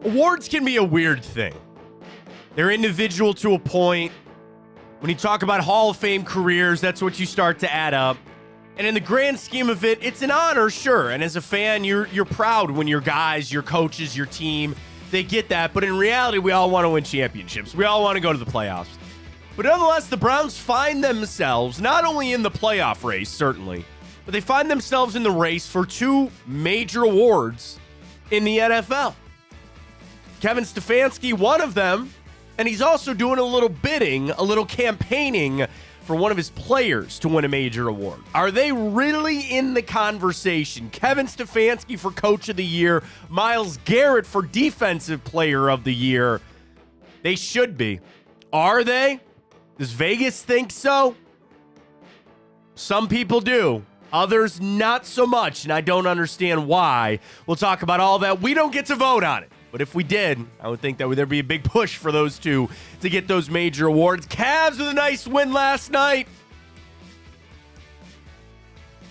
Awards can be a weird thing. They're individual to a point. When you talk about Hall of Fame careers, that's what you start to add up. And in the grand scheme of it, it's an honor, sure. And as a fan, you're proud when your guys, your coaches, your team, they get that. But in reality, we all want to win championships. We all want to go to the playoffs. But nonetheless, the Browns find themselves not only in the playoff race, certainly, but they find themselves in the race for two major awards in the NFL. Kevin Stefanski, one of them, and he's also doing a little bidding, a little campaigning for one of his players to win a major award. Are they really in the conversation? Kevin Stefanski for Coach of the Year, Myles Garrett for Defensive Player of the Year. They should be. Are they? Does Vegas think so? Some people do. Others not so much, and I don't understand why. We'll talk about all that. We don't get to vote on it. But if we did, I would think that there'd be a big push for those two to get those major awards. Cavs with a nice win last night.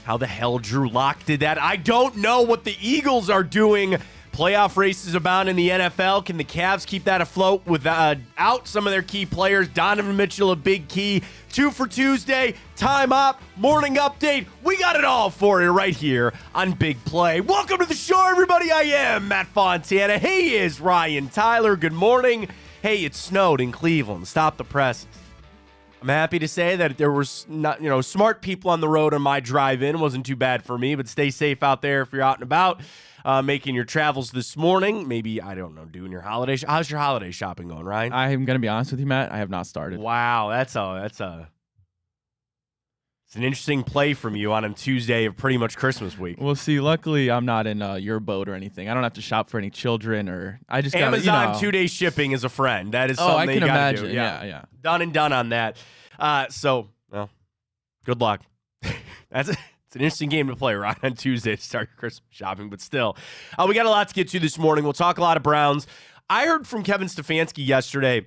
How the hell Drew Lock did that? I don't know what the Eagles are doing. Playoff races abound in the NFL. Can the Cavs keep that afloat without some of their key players? Donovan Mitchell, a big key. 2 for Tuesday, time up, morning update. We got it all for you right here on Big Play. Welcome to the show, everybody. I am Matt Fontana. Hey, is Ryan Tyler. Good morning. Hey, it snowed in Cleveland. Stop the presses. I'm happy to say that there was not, smart people on the road on my drive in. Wasn't too bad for me, but stay safe out there if you're out and about. Making your travels this morning. Maybe, I don't know, doing your holiday. How's your holiday shopping going, Ryan? I'm going to be honest with you, Matt. I have not started. Wow, it's an interesting play from you on a Tuesday of pretty much Christmas week. We'll see. Luckily, I'm not in your boat or anything. I don't have to shop for any children or I just got Amazon 2-day shipping is a friend. That is something I that can you gotta imagine. do. Yeah. Done and done on that. Good luck. It's an interesting game to play right on Tuesday to start your Christmas shopping, but still. We got a lot to get to this morning. We'll talk a lot of Browns. I heard from Kevin Stefanski yesterday.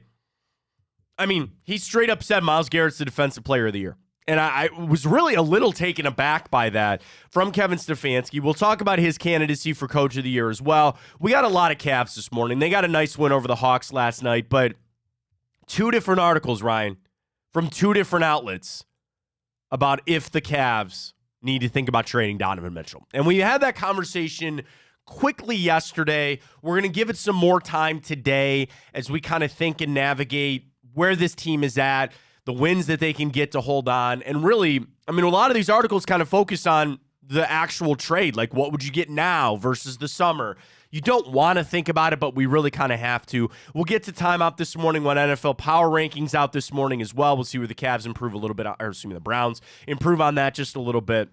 I mean, he straight up said Myles Garrett's the Defensive Player of the Year. And I was really a little taken aback by that from Kevin Stefanski. We'll talk about his candidacy for Coach of the Year as well. We got a lot of Cavs this morning. They got a nice win over the Hawks last night, but two different articles, Ryan, from two different outlets about if the Cavs need to think about trading Donovan Mitchell. And we had that conversation quickly yesterday. We're going to give it some more time today as we kind of think and navigate where this team is at, the wins that they can get to hold on. And really, I mean, a lot of these articles kind of focus on the actual trade. Like, what would you get now versus the summer? You don't want to think about it, but we really kind of have to. We'll get to timeout this morning when NFL Power Rankings out this morning as well. We'll see where the Cavs improve a little bit, or the Browns improve on that just a little bit.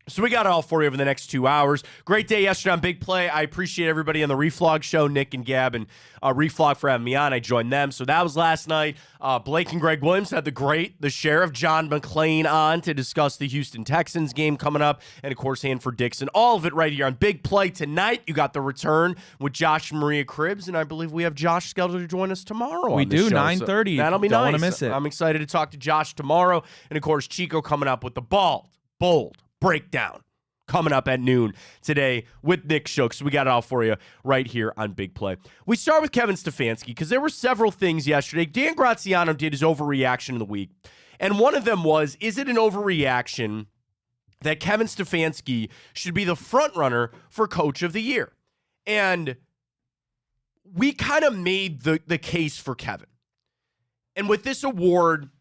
So we got it all for you over the next 2 hours. Great day yesterday on Big Play. I appreciate everybody on the Reflog show, Nick and Gab and Reflog for having me on. I joined them. So that was last night. Blake and Greg Williams had the Sheriff John McClain on to discuss the Houston Texans game coming up. And, of course, Hanford Dixon. All of it right here on Big Play tonight. You got the return with Josh and Maria Cribbs. And I believe we have Josh scheduled to join us tomorrow. We do, 9:30.9:30. That'll be Don't nice. want to miss it. I'm excited to talk to Josh tomorrow. And, of course, Chico coming up with the bold breakdown. Coming up at noon today with Nick Shooks. We got it all for you right here on Big Play. We start with Kevin Stefanski because there were several things yesterday. Dan Graziano did his overreaction of the week. And one of them was, is it an overreaction that Kevin Stefanski should be the front runner for Coach of the Year? And we kind of made the case for Kevin. And with this award,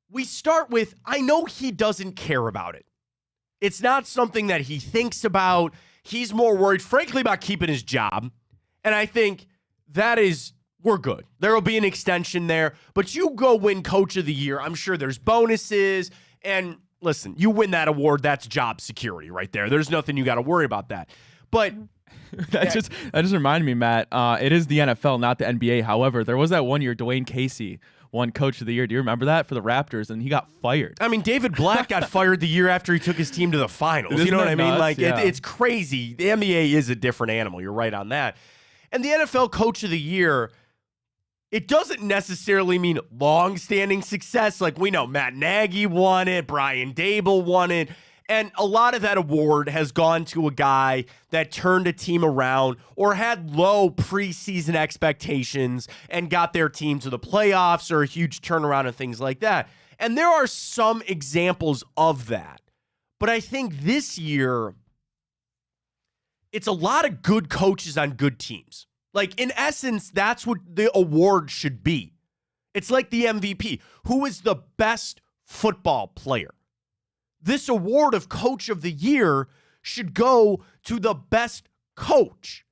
we start with, I know he doesn't care about it. It's not something that he thinks about. He's more worried, frankly, about keeping his job. And I think we're good. There will be an extension there. But you go win Coach of the Year. I'm sure there's bonuses. And listen, you win that award, that's job security right there. There's nothing you got to worry about that. But that just reminded me, Matt. It is the NFL, not the NBA. However, there was that one year Dwayne Casey won Coach of the Year. Do you remember that for the Raptors? And he got fired. I mean, David Black got fired the year after he took his team to the finals. Isn't you know what I mean? nuts? Like, yeah. it's crazy. The NBA is a different animal. You're right on that. And the NFL Coach of the Year, it doesn't necessarily mean long-standing success. Like, we know Matt Nagy won it. Brian Dable won it. And a lot of that award has gone to a guy that turned a team around or had low preseason expectations and got their team to the playoffs or a huge turnaround and things like that. And there are some examples of that. But I think this year, it's a lot of good coaches on good teams. Like, in essence, that's what the award should be. It's like the MVP. Who is the best football player? This award of Coach of the Year should go to the best coach.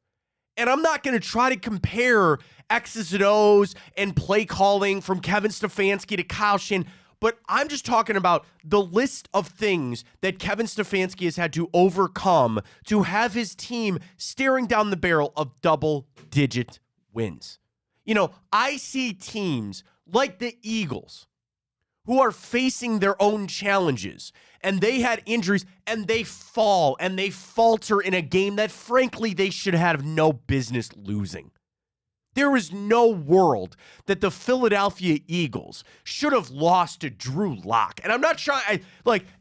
And I'm not going to try to compare X's and O's and play calling from Kevin Stefanski to Kyle Shanahan, but I'm just talking about the list of things that Kevin Stefanski has had to overcome to have his team staring down the barrel of double-digit wins. You know, I see teams like the Eagles who are facing their own challenges, and they had injuries, and they fall, and they falter in a game that, frankly, they should have no business losing. There is no world that the Philadelphia Eagles should have lost to Drew Lock. And I'm not trying,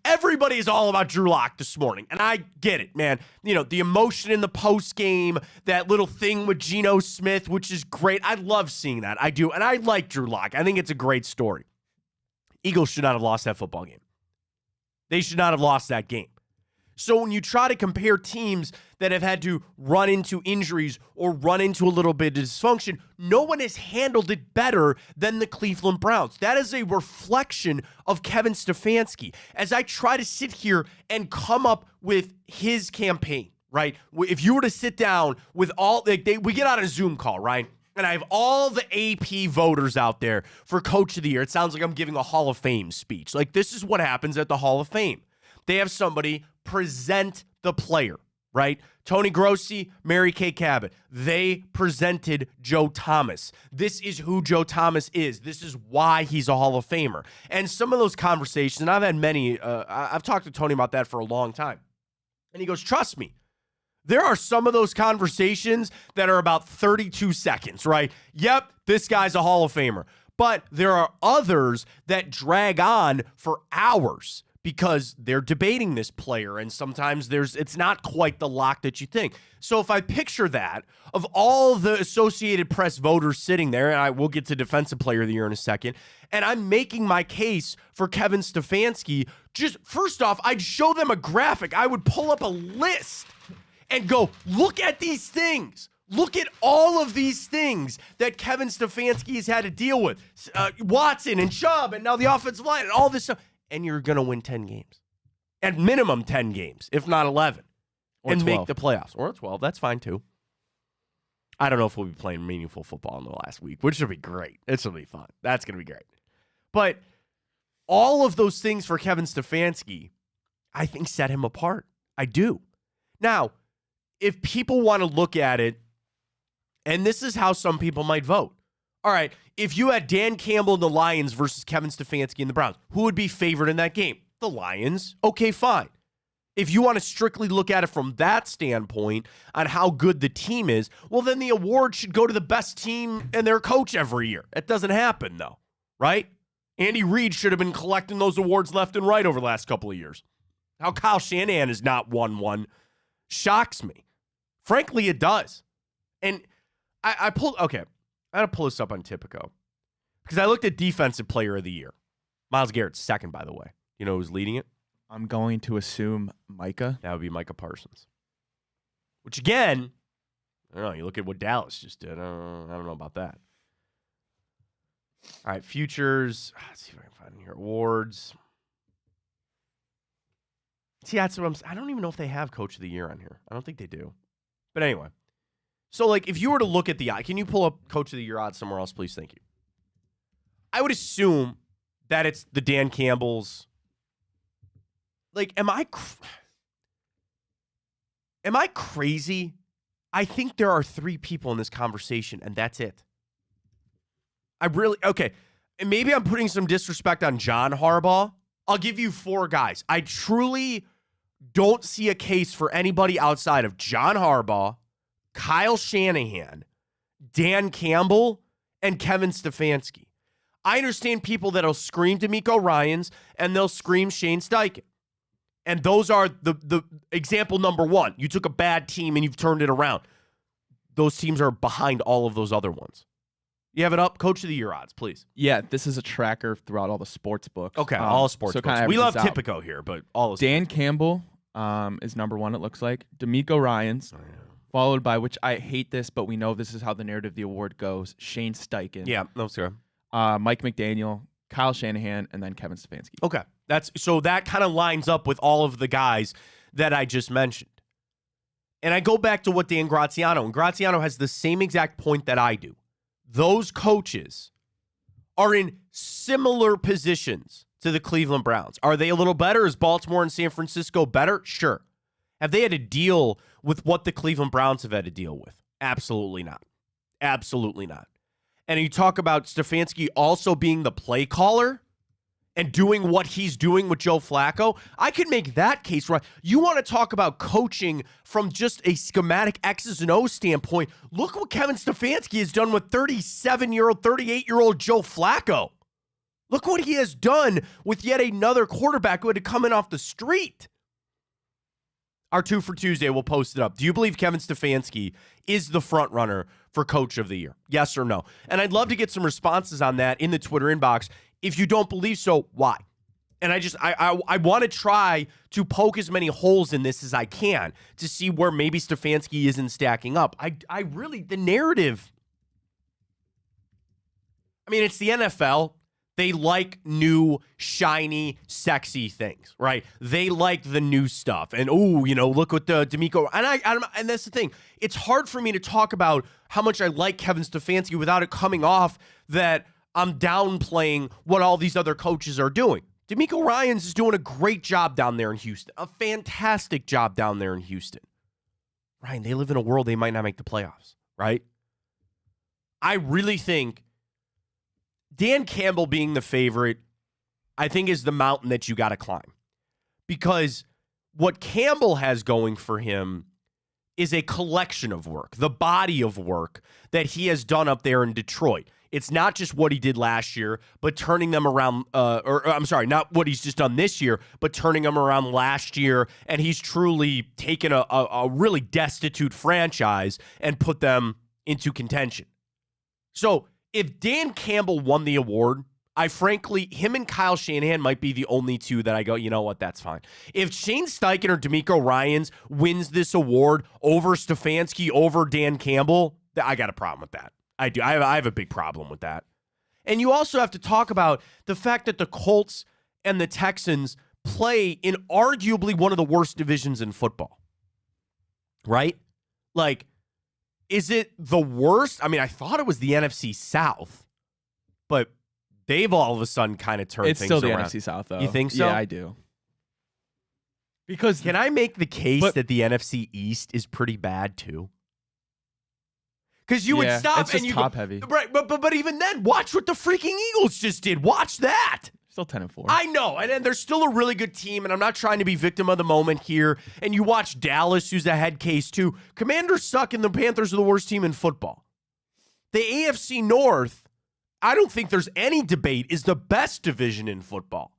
everybody is all about Drew Lock this morning, and I get it, man. You know, the emotion in the post game, that little thing with Geno Smith, which is great. I love seeing that. I do, and I like Drew Lock. I think it's a great story. Eagles should not have lost that football game. They should not have lost that game. So when you try to compare teams that have had to run into injuries or run into a little bit of dysfunction, no one has handled it better than the Cleveland Browns. That is a reflection of Kevin Stefanski. As I try to sit here and come up with his campaign, right? If you were to sit down with all, we get on a Zoom call, right? And I have all the AP voters out there for Coach of the Year. It sounds like I'm giving a Hall of Fame speech. Like, this is what happens at the Hall of Fame. They have somebody present the player, right? Tony Grossi, Mary Kay Cabot. They presented Joe Thomas. This is who Joe Thomas is. This is why he's a Hall of Famer. And some of those conversations, and I've had many, I've talked to Tony about that for a long time. And he goes, trust me, there are some of those conversations that are about 32 seconds, right? Yep, this guy's a Hall of Famer. But there are others that drag on for hours because they're debating this player, and sometimes it's not quite the lock that you think. So if I picture that, of all the Associated Press voters sitting there, and I will get to Defensive Player of the Year in a second, and I'm making my case for Kevin Stefanski, just first off, I'd show them a graphic. I would pull up a list and go, look at these things. Look at all of these things that Kevin Stefanski has had to deal with. Watson and Chubb, and now the offensive line, and all this stuff. And you're going to win 10 games. At minimum 10 games, if not 11. Or and 12. make the playoffs. Or 12, that's fine too. I don't know if we'll be playing meaningful football in the last week, which will be great. This will be fun. That's going to be great. But all of those things for Kevin Stefanski, I think set him apart. I do. Now, if people want to look at it, and this is how some people might vote. All right, if you had Dan Campbell and the Lions versus Kevin Stefanski and the Browns, who would be favored in that game? The Lions. Okay, fine. If you want to strictly look at it from that standpoint on how good the team is, well, then the award should go to the best team and their coach every year. That doesn't happen, though, right? Andy Reid should have been collecting those awards left and right over the last couple of years. How Kyle Shanahan has not won one shocks me. Frankly, it does. And I got to pull this up on Tipico because I looked at Defensive Player of the Year. Myles Garrett's second, by the way. You know who's leading it? I'm going to assume Micah. That would be Micah Parsons. Which, again, I don't know. You look at what Dallas just did. I don't know about that. All right, futures. Let's see if I can find here. Awards. See, that's what I'm saying. I don't even know if they have Coach of the Year on here. I don't think they do. But anyway. So, like, if you were to look at the odds, can you pull up Coach of the Year odds somewhere else, please? Thank you. I would assume that it's the Dan Campbell's. Like, am I crazy? I think there are 3 people in this conversation, and that's it. Okay, and maybe I'm putting some disrespect on John Harbaugh. I'll give you 4 guys. I truly don't see a case for anybody outside of John Harbaugh, Kyle Shanahan, Dan Campbell, and Kevin Stefanski. I understand people that'll scream D'Amico Ryans and they'll scream Shane Steichen. And those are the example number one. You took a bad team and you've turned it around. Those teams are behind all of those other ones. You have it up? Coach of the Year odds, please. Yeah, this is a tracker throughout all the sports books. Okay, all sports so books. We love Tipico here, but all of Dan Campbell is number one, it looks like. D'Amico Ryans, followed by, which I hate this, but we know this is how the narrative of the award goes, Shane Steichen. Yeah, no, sir. Mike McDaniel, Kyle Shanahan, and then Kevin Stefanski. Okay. So that kind of lines up with all of the guys that I just mentioned. And I go back to what Dan Graziano, and Graziano has the same exact point that I do. Those coaches are in similar positions to the Cleveland Browns. Are they a little better? Is Baltimore and San Francisco better? Sure. Have they had to deal with what the Cleveland Browns have had to deal with? Absolutely not. Absolutely not. And you talk about Stefanski also being the play caller and doing what he's doing with Joe Flacco. I could make that case right. You want to talk about coaching from just a schematic X's and O's standpoint. Look what Kevin Stefanski has done with 37-year-old, 38-year-old Joe Flacco. Look what he has done with yet another quarterback who had to come in off the street. Our 2 for Tuesday, we'll post it up. Do you believe Kevin Stefanski is the front runner for Coach of the Year? Yes or no? And I'd love to get some responses on that in the Twitter inbox. If you don't believe so, why? And I want to try to poke as many holes in this as I can to see where maybe Stefanski isn't stacking up. I really, the narrative, I mean, it's the NFL. They like new, shiny, sexy things, right? They like the new stuff. And, look what the D'Amico. And that's the thing. It's hard for me to talk about how much I like Kevin Stefanski without it coming off that I'm downplaying what all these other coaches are doing. D'Amico Ryans is doing a great job down there in Houston. A fantastic job down there in Houston. Ryan, they live in a world they might not make the playoffs, right? I really think Dan Campbell being the favorite, I think, is the mountain that you got to climb. Because what Campbell has going for him is a collection of work, the body of work that he has done up there in Detroit. It's not just what he did last year, but turning them around, not what he's just done this year, but turning them around last year. And he's truly taken a really destitute franchise and put them into contention. So if Dan Campbell won the award, him and Kyle Shanahan might be the only two that I go, you know what, that's fine. If Shane Steichen or D'Amico Ryans wins this award over Stefanski, over Dan Campbell, I got a problem with that. I do. I have a big problem with that. And you also have to talk about the fact that the Colts and the Texans play in arguably one of the worst divisions in football. Right? Like, is it the worst? I mean, I thought it was the NFC South, but they've all of a sudden kind of turned things around. It's still the NFC South, though. You think so? Yeah, I do. Because can I make the case that the NFC East is pretty bad, too? Because you would stop it's and just you top go, heavy. Right, but even then, watch what the freaking Eagles just did. Watch that. Still 10-4. I know, and they're still a really good team, and I'm not trying to be victim of the moment here. And you watch Dallas, who's a head case too. Commanders suck, and the Panthers are the worst team in football. The AFC North, I don't think there's any debate, is the best division in football.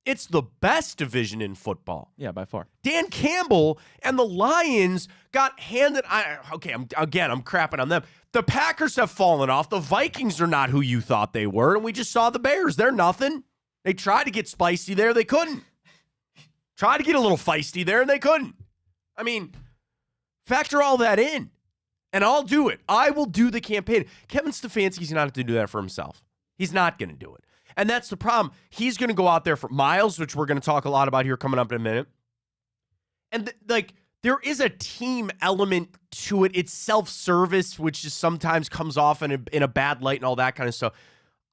It's the best division in football. Yeah, by far. Dan Campbell and the Lions got handed. I'm crapping on them. The Packers have fallen off. The Vikings are not who you thought they were. And we just saw the Bears. They're nothing. They tried to get spicy there. They couldn't. Tried to get a little feisty there, and they couldn't. I mean, factor all that in, and I'll do it. I will do the campaign. Kevin Stefanski's not going to do that for himself. He's not going to do it. And that's the problem. He's going to go out there for Myles, which we're going to talk a lot about here coming up in a minute. And there is a team element to it. It's self-service, which just sometimes comes off in a bad light and all that kind of stuff.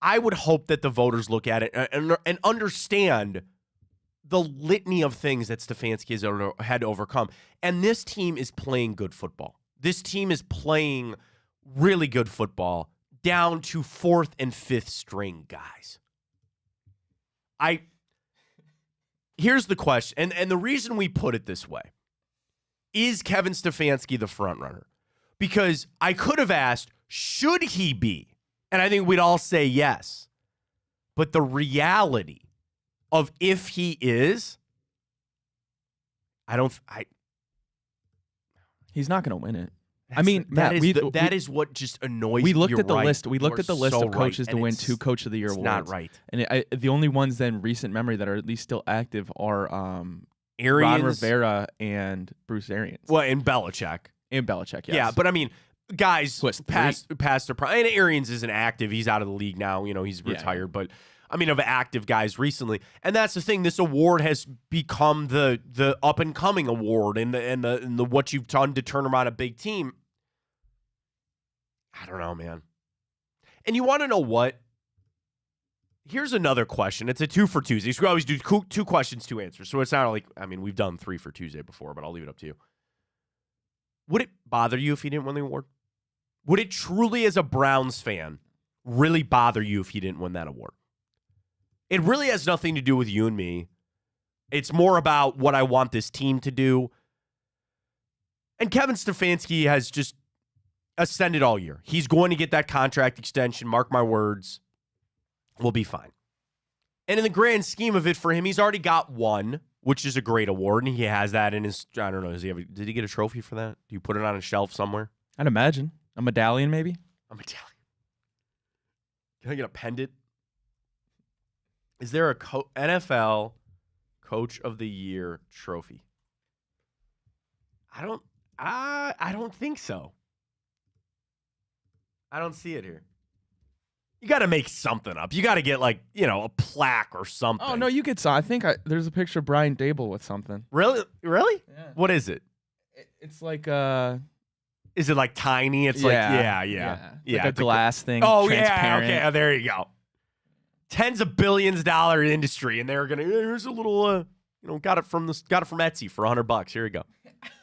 I would hope that the voters look at it and understand the litany of things that Stefanski has had to overcome. And this team is playing good football. This team is playing really good football down to 4th and 5th string guys. Here's the question, and the reason we put it this way. Is Kevin Stefanski the front runner? Because I could have asked, should he be? And I think we'd all say yes. But the reality of if he is, He's not going to win it. I mean, Matt, that is what just annoys me. We looked at the right. list. We looked at the list so of coaches right. to win 2 Coach of the Year it's awards. Not right. And the only ones then recent memory that are at least still active are Ron Rivera and Bruce Arians. Well, and Belichick. And Belichick, yes. Yeah, but I mean, guys past their prime. And Arians isn't active. He's out of the league now. He's retired. Yeah. But I mean, of active guys recently, and that's the thing. This award has become the up and coming award, and the what you've done to turn around a big team. I don't know, man. And you want to know what? Here's another question. It's a 2 for Tuesdays. We always do 2 questions, 2 answers. So it's not like, I mean, we've done 3 for Tuesday before, but I'll leave it up to you. Would it bother you if he didn't win the award? Would it truly, as a Browns fan, really bother you if he didn't win that award? It really has nothing to do with you and me. It's more about what I want this team to do. And Kevin Stefanski has just ascended all year. He's going to get that contract extension. Mark my words. We'll be fine. And in the grand scheme of it for him, he's already got 1, which is a great award, and he has that in his, I don't know, did he get a trophy for that? Do you put it on a shelf somewhere? I'd imagine. A medallion, maybe? A medallion. Can I get a pendant? Is there a NFL Coach of the Year trophy? I don't think so. I don't see it here. You got to make something up. You got to get a plaque or something. Oh no, you could. I think there's a picture of Brian Dable with something. Really? Yeah. What is it? It's like Is it like tiny? It's like like a glass thing. Oh transparent. yeah. Okay. Oh, there you go. Tens of billions dollar industry, and they're gonna here's a little got it from Etsy for $100. Here you go.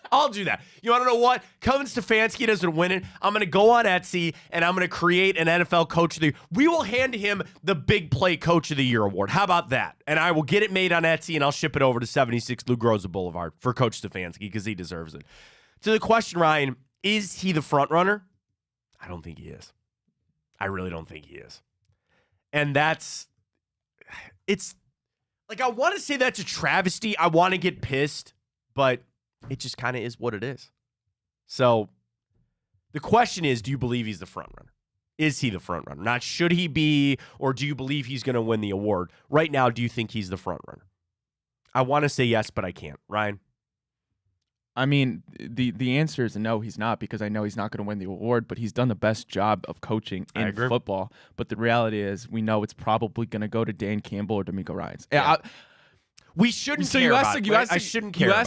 I'll do that. You want to know what? Kevin Stefanski doesn't win it. I'm going to go on Etsy, and I'm going to create an NFL Coach of the Year. We will hand him the Big Play Coach of the Year award. How about that? And I will get it made on Etsy, and I'll ship it over to 76 Lou Groza Boulevard for Coach Stefanski because he deserves it. To the question, Ryan, is he the front runner? I don't think he is. I really don't think he is. And it's like I want to say that's a travesty. I want to get pissed, but it just kind of is what it is. So the question is, do you believe he's the front runner? Is he the front runner? Not should he be, or do you believe he's going to win the award? Right now, do you think he's the front runner? I want to say yes, but I can't. Ryan? I mean, the answer is no, he's not, because I know he's not going to win the award, but he's done the best job of coaching in football. But the reality is we know it's probably going to go to Dan Campbell or D'Amico Ryans. Yeah. We shouldn't care about it. I shouldn't care about it.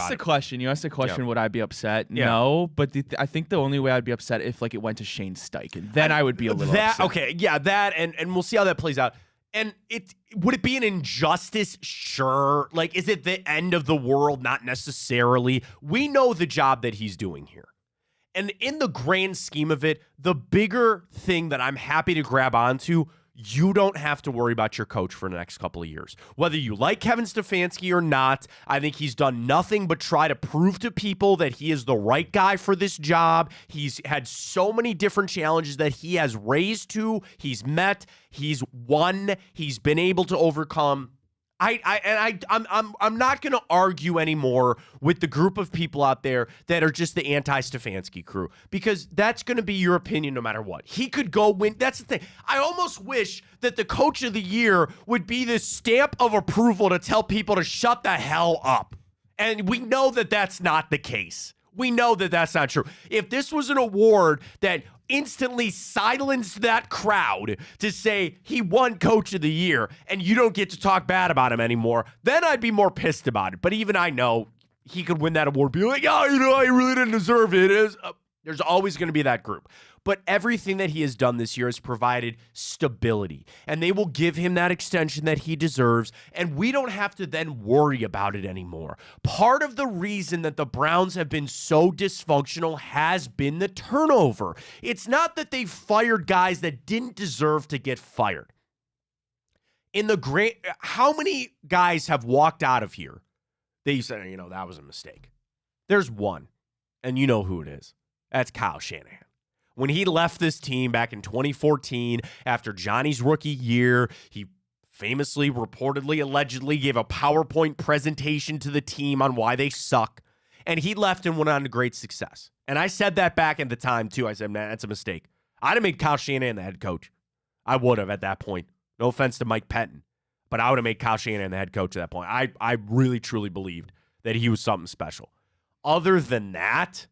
You asked the question, would I be upset? Yeah. No, but I think the only way I'd be upset if it went to Shane Steichen. Then I would be a little upset. Okay, yeah, that, and we'll see how that plays out. And would it be an injustice? Sure. Is it the end of the world? Not necessarily. We know the job that he's doing here. And in the grand scheme of it, the bigger thing that I'm happy to grab onto, you don't have to worry about your coach for the next couple of years. Whether you like Kevin Stefanski or not, I think he's done nothing but try to prove to people that he is the right guy for this job. He's had so many different challenges that he has raised to, he's met, he's won, he's been able to overcome. I'm not going to argue anymore with the group of people out there that are just the anti-Stefanski crew, because that's going to be your opinion no matter what. He could go win. That's the thing. I almost wish that the Coach of the Year would be this stamp of approval to tell people to shut the hell up. And we know that that's not the case. We know that that's not true. If this was an award that instantly silenced that crowd to say he won Coach of the Year and you don't get to talk bad about him anymore, then I'd be more pissed about it. But even I know he could win that award, be like, I really didn't deserve it. There's always going to be that group. But everything that he has done this year has provided stability, and they will give him that extension that he deserves, and we don't have to then worry about it anymore. Part of the reason that the Browns have been so dysfunctional has been the turnover. It's not that they fired guys that didn't deserve to get fired. How many guys have walked out of here that you said, that was a mistake? There's one, and you know who it is. That's Kyle Shanahan. When he left this team back in 2014 after Johnny's rookie year, he famously, reportedly, allegedly gave a PowerPoint presentation to the team on why they suck. And he left and went on to great success. And I said that back at the time, too. I said, man, that's a mistake. I'd have made Kyle Shanahan the head coach. I would have at that point. No offense to Mike Pettin, but I would have made Kyle Shanahan the head coach at that point. I really, truly believed that he was something special. Other than that,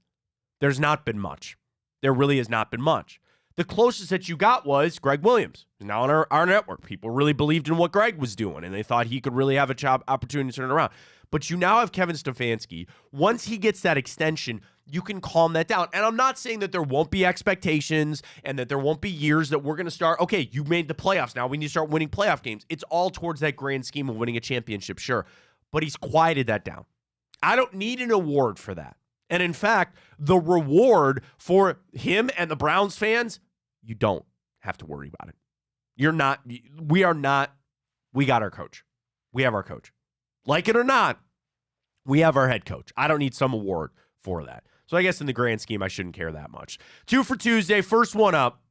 there's not been much. There really has not been much. The closest that you got was Greg Williams. He's now on our network. People really believed in what Greg was doing, and they thought he could really have a job opportunity to turn it around. But you now have Kevin Stefanski. Once he gets that extension, you can calm that down. And I'm not saying that there won't be expectations and that there won't be years that we're going to start, okay, you made the playoffs. Now we need to start winning playoff games. It's all towards that grand scheme of winning a championship, sure. But he's quieted that down. I don't need an award for that. And in fact, the reward for him and the Browns fans, you don't have to worry about it. We got our coach. We have our coach. Like it or not, we have our head coach. I don't need some award for that. So I guess in the grand scheme, I shouldn't care that much. 2 for Tuesday, first one up.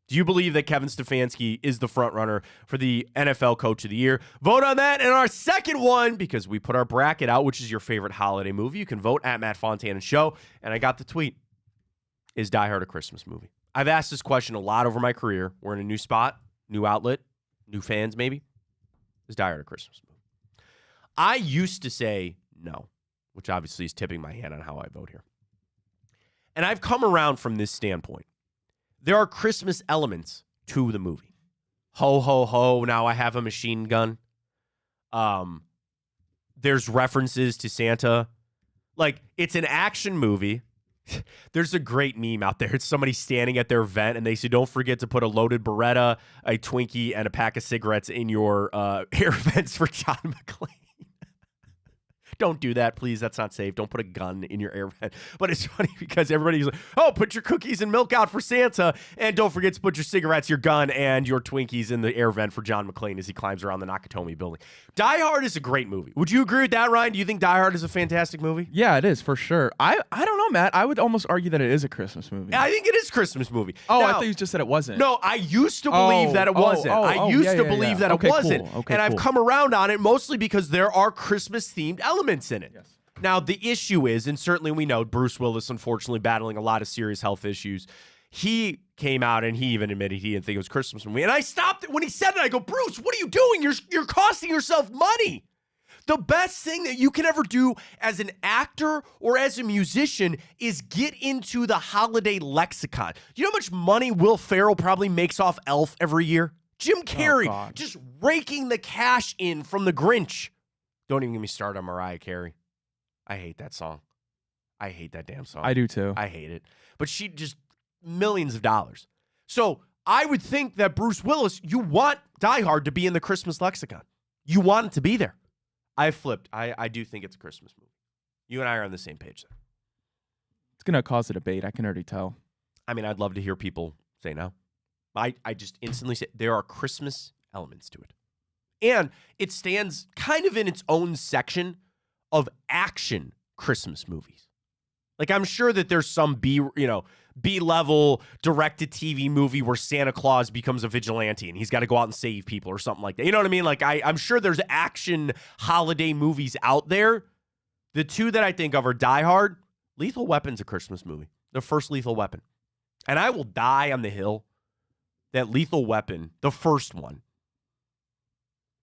Do you believe that Kevin Stefanski is the front runner for the NFL Coach of the Year? Vote on that. And our second one, because we put our bracket out, which is your favorite holiday movie. You can vote at Matt Fontana Show. And I got the tweet. Is Die Hard a Christmas movie? I've asked this question a lot over my career. We're in a new spot, new outlet, new fans maybe. Is Die Hard a Christmas movie? I used to say no, which obviously is tipping my hand on how I vote here. And I've come around from this standpoint. There are Christmas elements to the movie. Ho, ho, ho, now I have a machine gun. There's references to Santa. Like, it's an action movie. There's a great meme out there. It's somebody standing at their vent, and they say, don't forget to put a loaded Beretta, a Twinkie, and a pack of cigarettes in your air vents for John McClane. Don't do that, please. That's not safe. Don't put a gun in your air vent. But it's funny because everybody's like, oh, put your cookies and milk out for Santa. And don't forget to put your cigarettes, your gun, and your Twinkies in the air vent for John McClane as he climbs around the Nakatomi building. Die Hard is a great movie. Would you agree with that, Ryan? Do you think Die Hard is a fantastic movie? Yeah, it is, for sure. I don't know, Matt. I would almost argue that it is a Christmas movie. I think it is a Christmas movie. Oh, now, I thought you just said it wasn't. No, I used to believe that it wasn't. I used to believe that it wasn't. Cool. Okay, and I've come around on it mostly because there are Christmas-themed elements in it. Yes. Now, the issue is, and certainly we know Bruce Willis, unfortunately, battling a lot of serious health issues. He came out and he even admitted he didn't think it was Christmas movie. And I stopped it when he said it. I go, Bruce, what are you doing? You're costing yourself money. The best thing that you can ever do as an actor or as a musician is get into the holiday lexicon. You know how much money Will Ferrell probably makes off Elf every year? Jim Carrey just raking the cash in from the Grinch. Don't even get me started on Mariah Carey. I hate that song. I hate that damn song. I do too. I hate it. But she just millions of dollars. So I would think that Bruce Willis, you want Die Hard to be in the Christmas lexicon. You want it to be there. I flipped. I do think it's a Christmas movie. You and I are on the same page there. It's going to cause a debate. I can already tell. I mean, I'd love to hear people say no. I just instantly say there are Christmas elements to it. And it stands kind of in its own section of action Christmas movies. Like, I'm sure that there's some B-level direct-to-TV movie where Santa Claus becomes a vigilante and he's got to go out and save people or something like that. You know what I mean? Like, I'm sure there's action holiday movies out there. The two that I think of are Die Hard. Lethal Weapon's a Christmas movie. The first Lethal Weapon. And I will die on the hill that Lethal Weapon, the first one,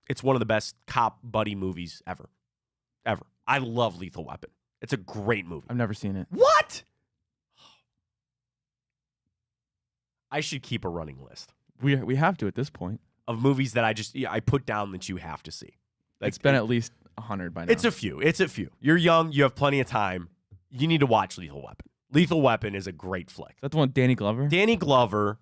it's one of the best cop buddy movies ever. Ever. I love Lethal Weapon. It's a great movie. I've never seen it. What? I should keep a running list. We have to at this point. Of movies that I put down that you have to see. Like, it's been at least 100 by now. It's a few. You're young. You have plenty of time. You need to watch Lethal Weapon. Lethal Weapon is a great flick. Is that the one with Danny Glover? Danny Glover.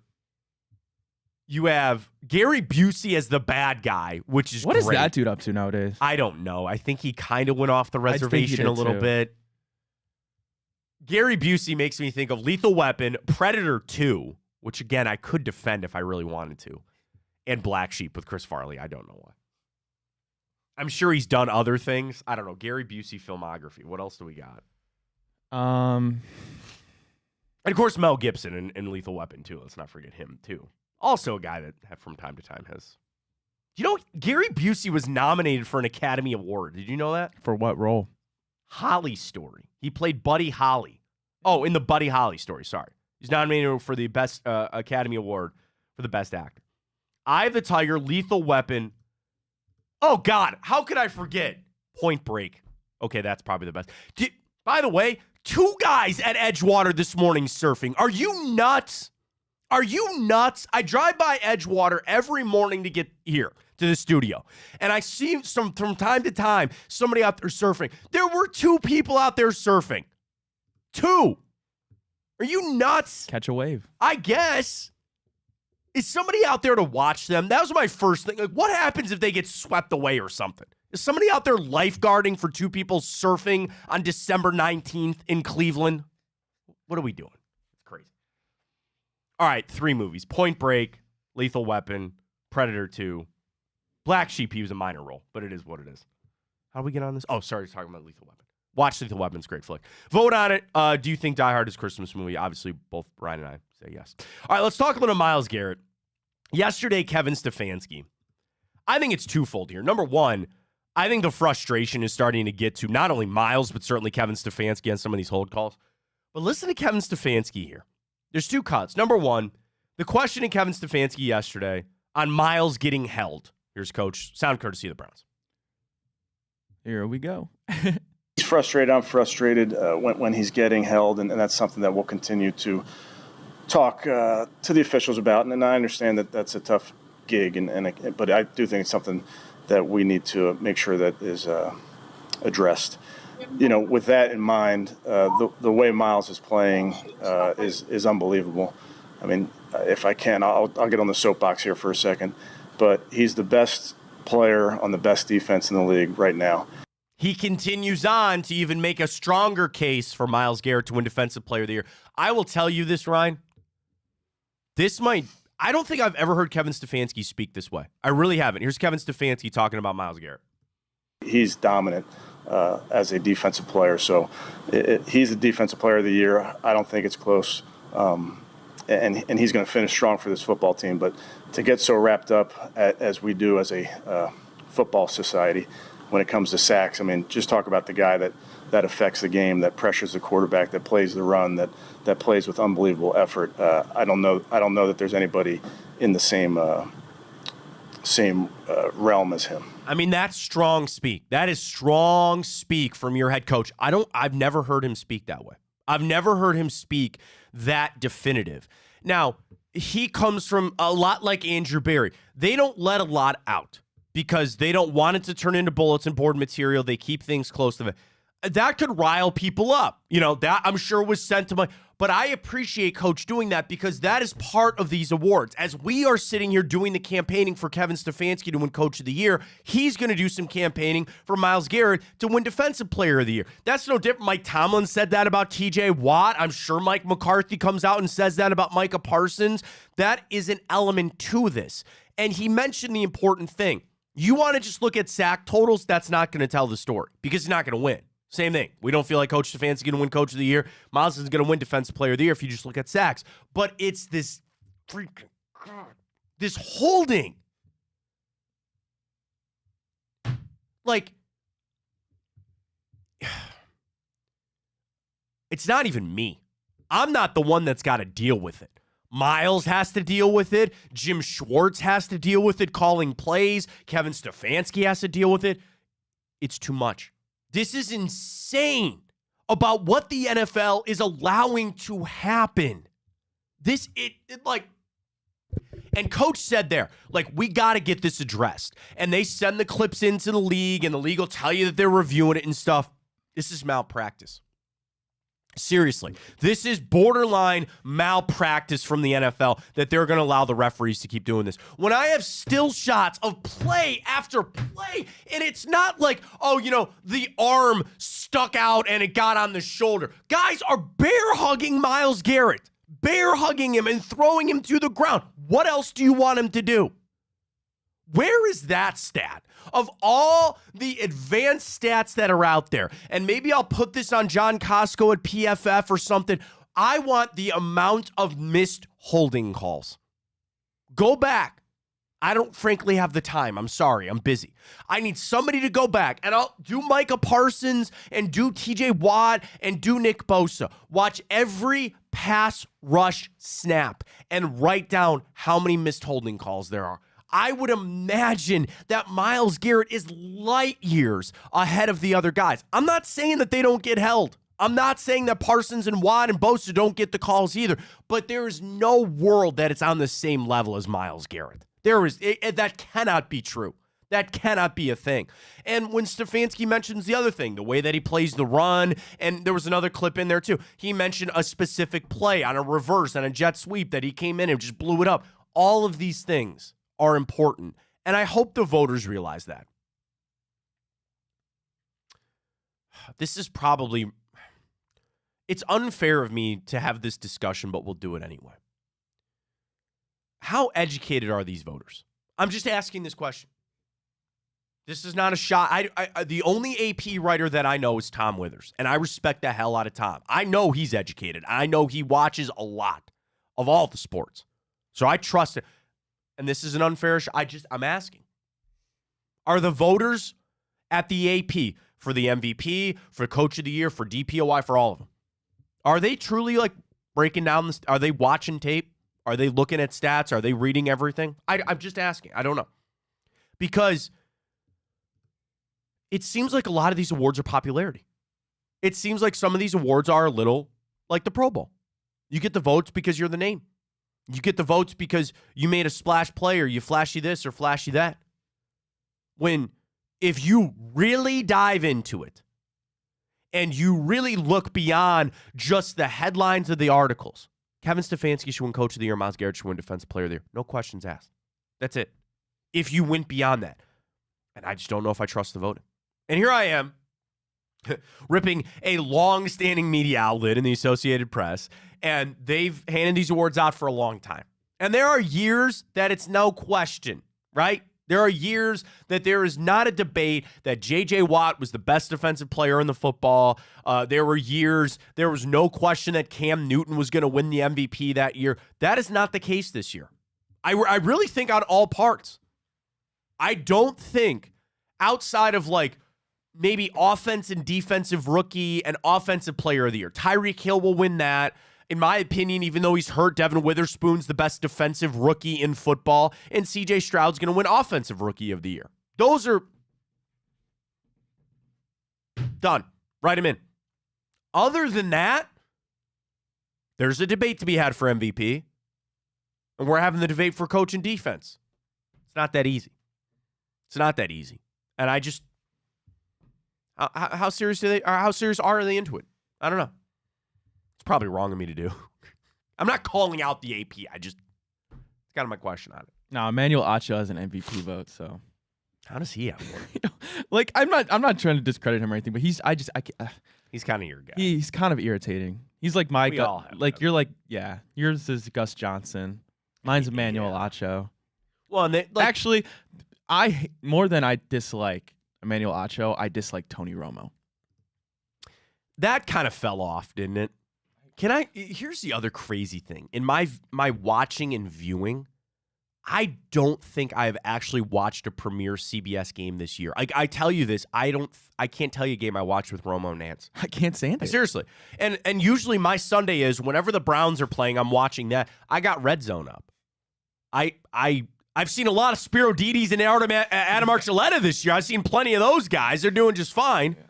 You have Gary Busey as the bad guy, which is What great. is that dude up to nowadays? I don't know. I think he kind of went off the reservation a little bit. Gary Busey makes me think of Lethal Weapon, Predator 2, which, again, I could defend if I really wanted to, and Black Sheep with Chris Farley. I don't know why. I'm sure he's done other things. I don't know. Gary Busey filmography. What else do we got? And, of course, Mel Gibson in Lethal Weapon, too. Let's not forget him, too. Also a guy that from time to time has... You know, Gary Busey was nominated for an Academy Award. Did you know that? For what role? Holly story. He played Buddy Holly. Oh, in the Buddy Holly story, sorry. He's nominated for the Best Academy Award for the Best Actor. Eye the Tiger, Lethal Weapon. Oh, God, how could I forget? Point Break. Okay, that's probably the best. By the way, 2 guys at Edgewater this morning surfing. Are you nuts? Are you nuts? I drive by Edgewater every morning to get here to the studio, and I see from time to time somebody out there surfing. There were 2 people out there surfing. 2. Are you nuts? Catch a wave. I guess. Is somebody out there to watch them? That was my first thing. Like, what happens if they get swept away or something? Is somebody out there lifeguarding for 2 people surfing on December 19th in Cleveland? What are we doing? It's crazy. All right, 3 movies. Point Break, Lethal Weapon, Predator 2. Black Sheep, he was a minor role, but it is what it is. How do we get on this? Oh, sorry, talking about Lethal Weapon. Watch Lethal Weapon. It's a great flick. Vote on it. Do you think Die Hard is a Christmas movie? Obviously, both Ryan and I say yes. All right, let's talk a little Myles Garrett. Yesterday, Kevin Stefanski. I think it's twofold here. Number one, I think the frustration is starting to get to not only Myles, but certainly Kevin Stefanski on some of these hold calls. But listen to Kevin Stefanski here. There's 2 cuts. Number one, the question to Kevin Stefanski yesterday on Myles getting held. Here's Coach. Sound courtesy of the Browns. Here we go. He's frustrated. I'm frustrated when he's getting held, and that's something that we'll continue to talk to the officials about. And I understand that that's a tough gig, but I do think it's something that we need to make sure that is addressed. With that in mind, the way Myles is playing is unbelievable. I mean, if I can, I'll get on the soapbox here for a second, but he's the best player on the best defense in the league right now. He continues on to even make a stronger case for Myles Garrett to win Defensive Player of the Year. I will tell you this, Ryan. I don't think I've ever heard Kevin Stefanski speak this way. I really haven't. Here's Kevin Stefanski talking about Myles Garrett. He's dominant as a defensive player, so he's the Defensive Player of the Year. I don't think it's close, and he's going to finish strong for this football team. But to get so wrapped up as we do as a football society when it comes to sacks, I mean, just talk about the guy that affects the game, that pressures the quarterback, that plays the run, that plays with unbelievable effort. I don't know that there's anybody in the same realm as him. I mean, that's strong speak. That is strong speak from your head coach. I've never heard him speak that way. I've never heard him speak that definitive. Now, he comes from a lot like Andrew Berry. They don't let a lot out because they don't want it to turn into bulletin board material. They keep things close to it. That could rile people up. That I'm sure was sent to my... But I appreciate Coach doing that because that is part of these awards. As we are sitting here doing the campaigning for Kevin Stefanski to win Coach of the Year, he's going to do some campaigning for Myles Garrett to win Defensive Player of the Year. That's no different. Mike Tomlin said that about TJ Watt. I'm sure Mike McCarthy comes out and says that about Micah Parsons. That is an element to this. And he mentioned the important thing. You want to just look at sack totals, that's not going to tell the story because he's not going to win. Same thing. We don't feel like Coach Stefanski is going to win Coach of the Year. Myles is going to win Defensive Player of the Year if you just look at sacks. But it's this freaking God, this holding. Like, it's not even me. I'm not the one that's got to deal with it. Myles has to deal with it. Jim Schwartz has to deal with it, calling plays. Kevin Stefanski has to deal with it. It's too much. This is insane about what the NFL is allowing to happen. And Coach said there, we got to get this addressed. And they send the clips into the league, and the league will tell you that they're reviewing it and stuff. This is malpractice. Seriously, this is borderline malpractice from the NFL that they're going to allow the referees to keep doing this. When I have still shots of play after play, and it's not like, the arm stuck out and it got on the shoulder. Guys are bear hugging Myles Garrett, bear hugging him and throwing him to the ground. What else do you want him to do? Where is that stat? Of all the advanced stats that are out there, and maybe I'll put this on John Costco at PFF or something, I want the amount of missed holding calls. Go back. I don't frankly have the time. I'm sorry. I'm busy. I need somebody to go back, and I'll do Micah Parsons and do TJ Watt and do Nick Bosa. Watch every pass rush snap and write down how many missed holding calls there are. I would imagine that Myles Garrett is light years ahead of the other guys. I'm not saying that they don't get held. I'm not saying that Parsons and Watt and Bosa don't get the calls either, but there is no world that it's on the same level as Myles Garrett. That cannot be true. That cannot be a thing. And when Stefanski mentions the other thing, the way that he plays the run, and there was another clip in there too, he mentioned a specific play on a reverse and a jet sweep that he came in and just blew it up. All of these things are important, and I hope the voters realize that. This is probably, it's unfair of me to have this discussion, but we'll do it anyway. How educated are these voters? I'm just asking this question. This is not a shot. The only AP writer that I know is Tom Withers, and I respect the hell out of Tom. I know he's educated. I know he watches a lot of all the sports. So I trust it. And this is an unfair shot. I'm asking. Are the voters at the AP for the MVP, for Coach of the Year, for DPOI, for all of them, are they truly like breaking down this? Are they watching tape? Are they looking at stats? Are they reading everything? I'm just asking. I don't know. Because it seems like a lot of these awards are popularity. It seems like some of these awards are a little like the Pro Bowl. You get the votes because you're the name. You get the votes because you made a splash play or you flashy this or flashy that. When if you really dive into it and you really look beyond just the headlines of the articles, Kevin Stefanski should win Coach of the Year. Myles Garrett should win Defensive Player of the Year. No questions asked. That's it. If you went beyond that. And I just don't know if I trust the voting. And here I am, ripping a long-standing media outlet in the Associated Press, and they've handed these awards out for a long time. And there are years that it's no question, right? There are years that there is not a debate that J.J. Watt was the best defensive player in the football. There were years, there was no question that Cam Newton was going to win the MVP that year. That is not the case this year. I really think on all parts. I don't think outside of like maybe offense and defensive rookie and offensive player of the year. Tyreek Hill will win that. In my opinion, even though he's hurt, Devin Witherspoon's the best defensive rookie in football, and C.J. Stroud's going to win offensive rookie of the year. Those are done. Write him in. Other than that, there's a debate to be had for MVP, and we're having the debate for coach and defense. It's not that easy. It's not that easy. And I just, how serious are they into it? I don't know. It's probably wrong of me to do. I'm not calling out the AP. It's kind of my question on it. No, Emmanuel Acho has an MVP vote, so how does he have one? Like I'm not trying to discredit him or anything, but he's kind of your guy. He's kind of irritating. He's like my guy. Like that. You're like, yeah, yours is Gus Johnson. Mine's Emmanuel Acho. Well, and actually, more than I dislike Emmanuel Acho, I dislike Tony Romo. That kind of fell off, didn't it? Here's the other crazy thing. In my watching and viewing, I don't think I have actually watched a premier CBS game this year. I tell you this, I can't tell you a game I watched with Romo Nance. I can't stand it. Seriously. And usually my Sunday is whenever the Browns are playing, I'm watching that. I got Red Zone up. I've seen a lot of Spiro Dides and Adam Archuleta this year. I've seen plenty of those guys. They're doing just fine. Yeah.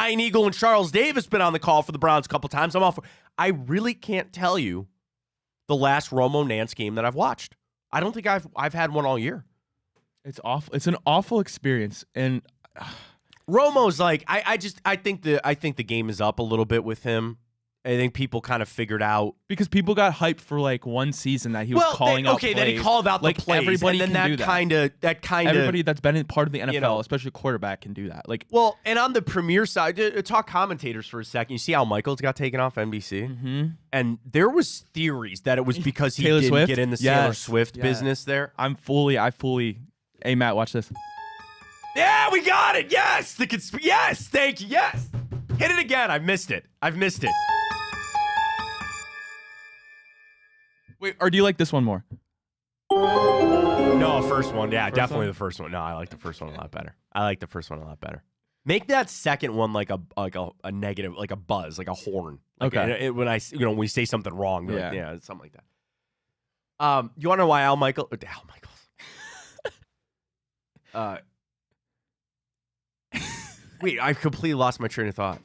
Ian Eagle and Charles Davis been on the call for the Browns a couple times. I'm all for. I really can't tell you the last Romo Nance game that I've watched. I don't think I've had one all year. It's awful. It's an awful experience. And Romo's like I think the game is up a little bit with him. I think people kind of figured out because people got hyped for like one season that he was calling out plays. Then he called out like the plays, everybody and then that kind of everybody that's been in part of the NFL, especially a quarterback, can do that. Like, well, and on the premier side, talk commentators for a second. You see how Michaels got taken off NBC, and there was theories that it was because he didn't get in the Taylor Swift business there. Hey Matt, watch this. Yeah, we got it. Yes, yes, thank you. Yes, hit it again. I've missed it. Wait, or do you like this one more? No, No, first one. Yeah, First definitely one? the first one. No, I like the first one a lot better. I like the first one a lot better. Make that second one like a negative, like a buzz, like a horn. Like Okay. when we say something wrong, be like, Yeah. yeah, something like that. You want to know why Al Michaels? Wait, I completely lost my train of thought.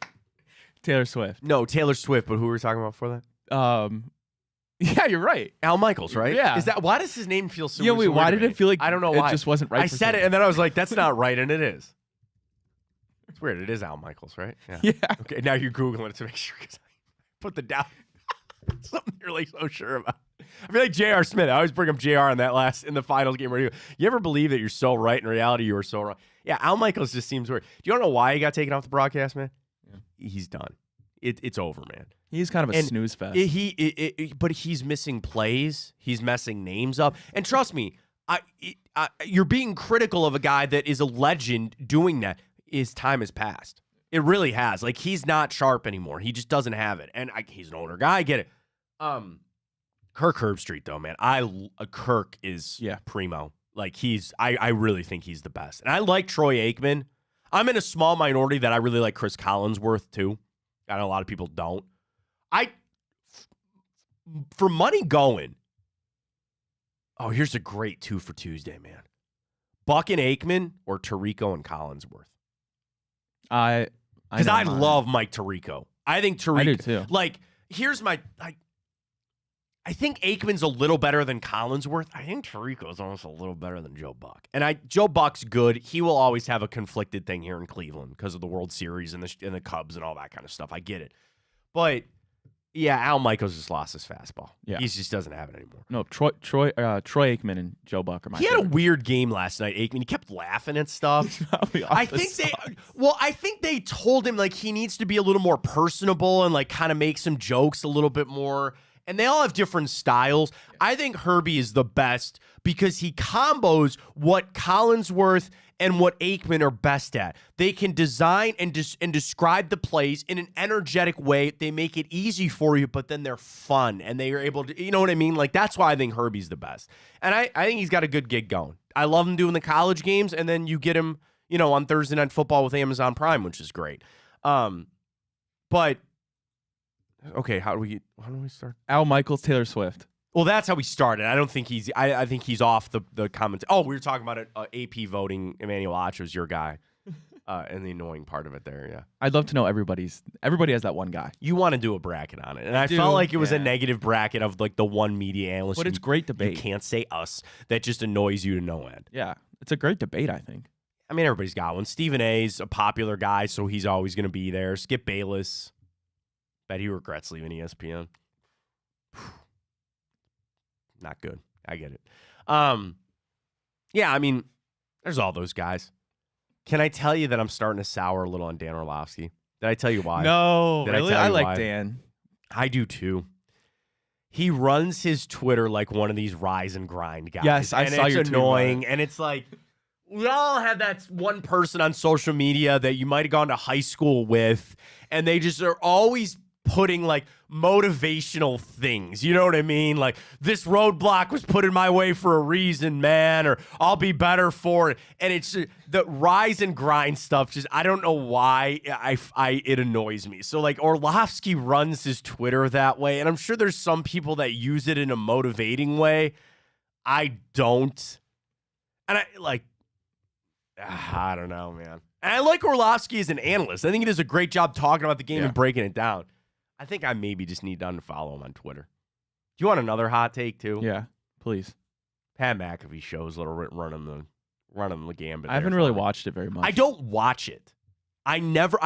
Taylor Swift. No, Taylor Swift, but who were we talking about before that? Yeah, you're right. Al Michaels, right? Yeah. Is that why does his name feel so? Yeah, wait. so Why weird to did me? it feel like I don't know it why. just wasn't right? I for said some- it, and then I was like, "That's not right," and it is. It's weird. It is Al Michaels, right? Yeah. Okay. Now you're googling it to make sure because I put the down. Something you're like so sure about. I feel like J.R. Smith. I always bring up J.R. in the finals game where you ever believe that you're so right in reality you were so wrong. Yeah, Al Michaels just seems weird. Do you know why he got taken off the broadcast, man? Yeah. He's done. It's over, man. He's kind of a snooze fest. But he's missing plays. He's messing names up. And trust me, you're being critical of a guy that is a legend doing that. His time has passed. It really has. Like, he's not sharp anymore. He just doesn't have it. And he's an older guy. I get it. Kirk Herbstreit, though, man. Kirk is primo. Like, I really think he's the best. And I like Troy Aikman. I'm in a small minority that I really like Chris Collinsworth, too. I know a lot of people don't. For money going, here's a great 2 for Tuesday, man. Buck and Aikman or Tirico and Collinsworth? Because I love Mike Tirico. I think Tirico. I do too. Like, here's my. I think Aikman's a little better than Collinsworth. I think Tirico's almost a little better than Joe Buck. And Joe Buck's good. He will always have a conflicted thing here in Cleveland because of the World Series and the Cubs and all that kind of stuff. I get it. But, yeah, Al Michaels just lost his fastball. Yeah. He just doesn't have it anymore. No, Troy Aikman and Joe Buck are my He had a favorite. weird game last night, Aikman. He kept laughing at stuff. I think they told him, like, he needs to be a little more personable and, like, kind of make some jokes a little bit more. And they all have different styles. I think Herbie is the best because he combos what Collinsworth and what Aikman are best at. They can design and describe the plays in an energetic way. They make it easy for you, but then they're fun and they are able to, you know what I mean? Like, that's why I think Herbie's the best. And I think he's got a good gig going. I love him doing the college games, and then you get him, on Thursday Night Football with Amazon Prime, which is great. But okay, how do we start? Al Michaels, Taylor Swift. Well, that's how we started. I don't think he's. I think he's off the comment. Oh, we were talking about it. AP voting. Emmanuel Acho's your guy, and the annoying part of it there. Yeah, I'd love to know everybody has that one guy. you want to do a bracket on it, and I felt like it was a yeah. negative bracket of like the one media analyst. But it's great debate. You can't say us. That just annoys you to no end. Yeah, it's a great debate, I think. I mean, everybody's got one. Stephen A's a popular guy, so he's always going to be there. Skip Bayless. Bet he regrets leaving ESPN. Not good. I get it. Yeah, I mean, there's all those guys. Can I tell you that I'm starting to sour a little on Dan Orlovsky? Did I tell you why? No, Did really? I tell you like why? Dan. I do too. He runs his Twitter like one of these rise and grind guys. Yes, I and saw it's your tweet about annoying, it. and it's like we all have that one person on social media that you might have gone to high school with, and they just are always putting like motivational things. You know what I mean? Like, this roadblock was put in my way for a reason, man, or I'll be better for it. And it's the rise and grind stuff. Just, I don't know why it annoys me. So like Orlovsky runs his Twitter that way. And I'm sure there's some people that use it in a motivating way. I don't. And I don't know, man. And I like Orlovsky as an analyst. I think he does a great job talking about the game and breaking it down. I think I maybe just need to unfollow him on Twitter. Do you want another hot take too? Yeah, please. Pat McAfee shows little running the gambit. I haven't really watched it very much. I don't watch it. I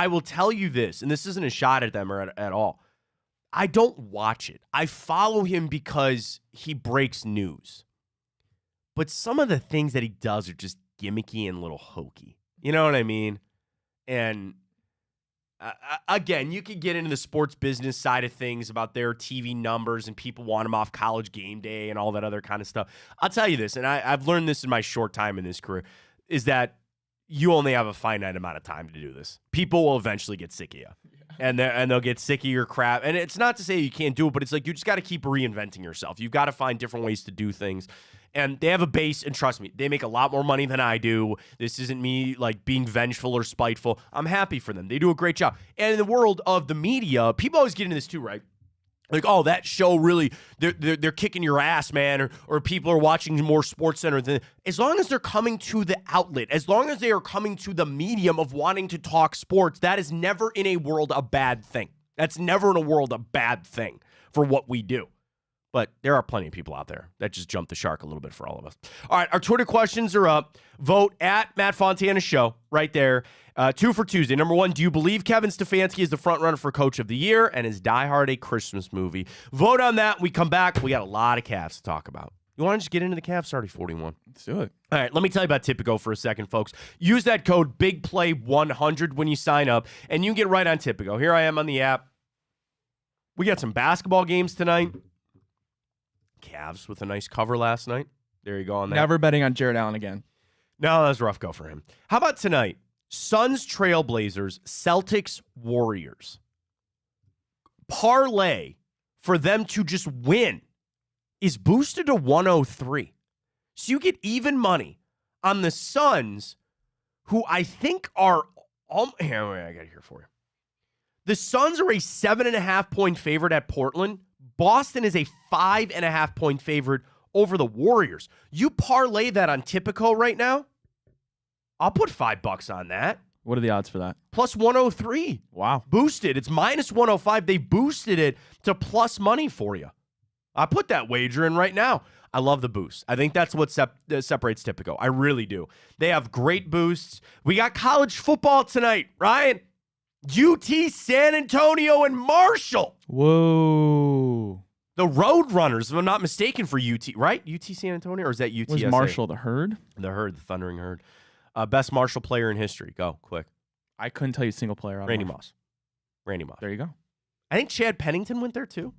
will tell you this, and this isn't a shot at them or at all. I don't watch it. I follow him because he breaks news. But some of the things that he does are just gimmicky and a little hokey. You know what I mean? And again, you could get into the sports business side of things about their TV numbers and people want them off College Game Day and all that other kind of stuff. I'll tell you this, and I've learned this in my short time in this career, is that you only have a finite amount of time to do this. People will eventually get sick of you. And they'll get sick of your crap. And it's not to say you can't do it, but it's like you just got to keep reinventing yourself. You've got to find different ways to do things. And they have a base, and trust me, they make a lot more money than I do. This isn't me like being vengeful or spiteful. I'm happy for them. They do a great job. And in the world of the media, people always get into this too, right? Like, oh, that show really, they're kicking your ass, man, or people are watching more SportsCenter. Than, as long as they're coming to the outlet, as long as they are coming to the medium of wanting to talk sports, that is never in a world a bad thing. That's never in a world a bad thing for what we do. But there are plenty of people out there that just jump the shark a little bit for all of us. All right, our Twitter questions are up. Vote at Matt Fontana Show right there. 2 for Tuesday. Number 1, do you believe Kevin Stefanski is the front runner for Coach of the Year? And is Die Hard a Christmas movie? Vote on that. We come back. We got a lot of Cavs to talk about. You want to just get into the Cavs? It's already 41. Let's do it. All right, let me tell you about Tipico for a second, folks. Use that code BIGPLAY100 when you sign up, and you can get right on Tipico. Here I am on the app. We got some basketball games tonight. Cavs with a nice cover last night. There you go on that. Never betting on Jared Allen again. No, that was a rough go for him. How about tonight? Suns, Trailblazers, Celtics, Warriors. Parlay for them to just win is boosted to 103. So you get even money on the Suns, who I think are... Here, I got it here for you. The Suns are a 7.5-point favorite at Portland. Boston is a 5.5-point favorite over the Warriors. You parlay that on Tipico right now, I'll put $5 on that. What are the odds for that? Plus 103. Wow. Boosted. It's minus 105. They boosted it to plus money for you. I put that wager in right now. I love the boost. I think that's what separates Tipico. I really do. They have great boosts. We got college football tonight, Ryan. UT San Antonio and Marshall. Whoa. The Roadrunners, if I'm not mistaken, for UT, right? UT San Antonio, or is that UTSA? Was Marshall the Herd? The Herd, the Thundering Herd. Best Marshall player in history. Go, quick. I couldn't tell you a single player. Randy Moss. Randy Moss. There you go. I think Chad Pennington went there, too.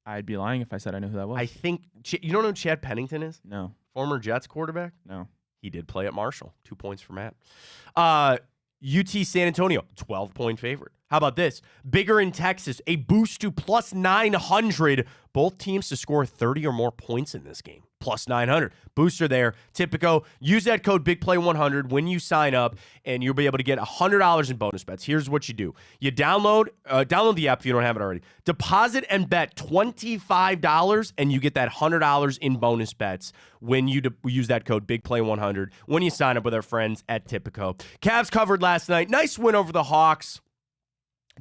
I'd be lying if I said I knew who that was. I think, you don't know who Chad Pennington is? No. Former Jets quarterback? No. He did play at Marshall. 2 points for Matt. UT San Antonio, 12-point favorite. How about this? Bigger in Texas, a boost to plus 900. Both teams to score 30 or more points in this game. Plus 900. Booster there. Tipico. Use that code BIGPLAY100 when you sign up, and you'll be able to get $100 in bonus bets. Here's what you do. You download the app if you don't have it already. Deposit and bet $25, and you get that $100 in bonus bets when you use that code BIGPLAY100 when you sign up with our friends at Tipico. Cavs covered last night. Nice win over the Hawks.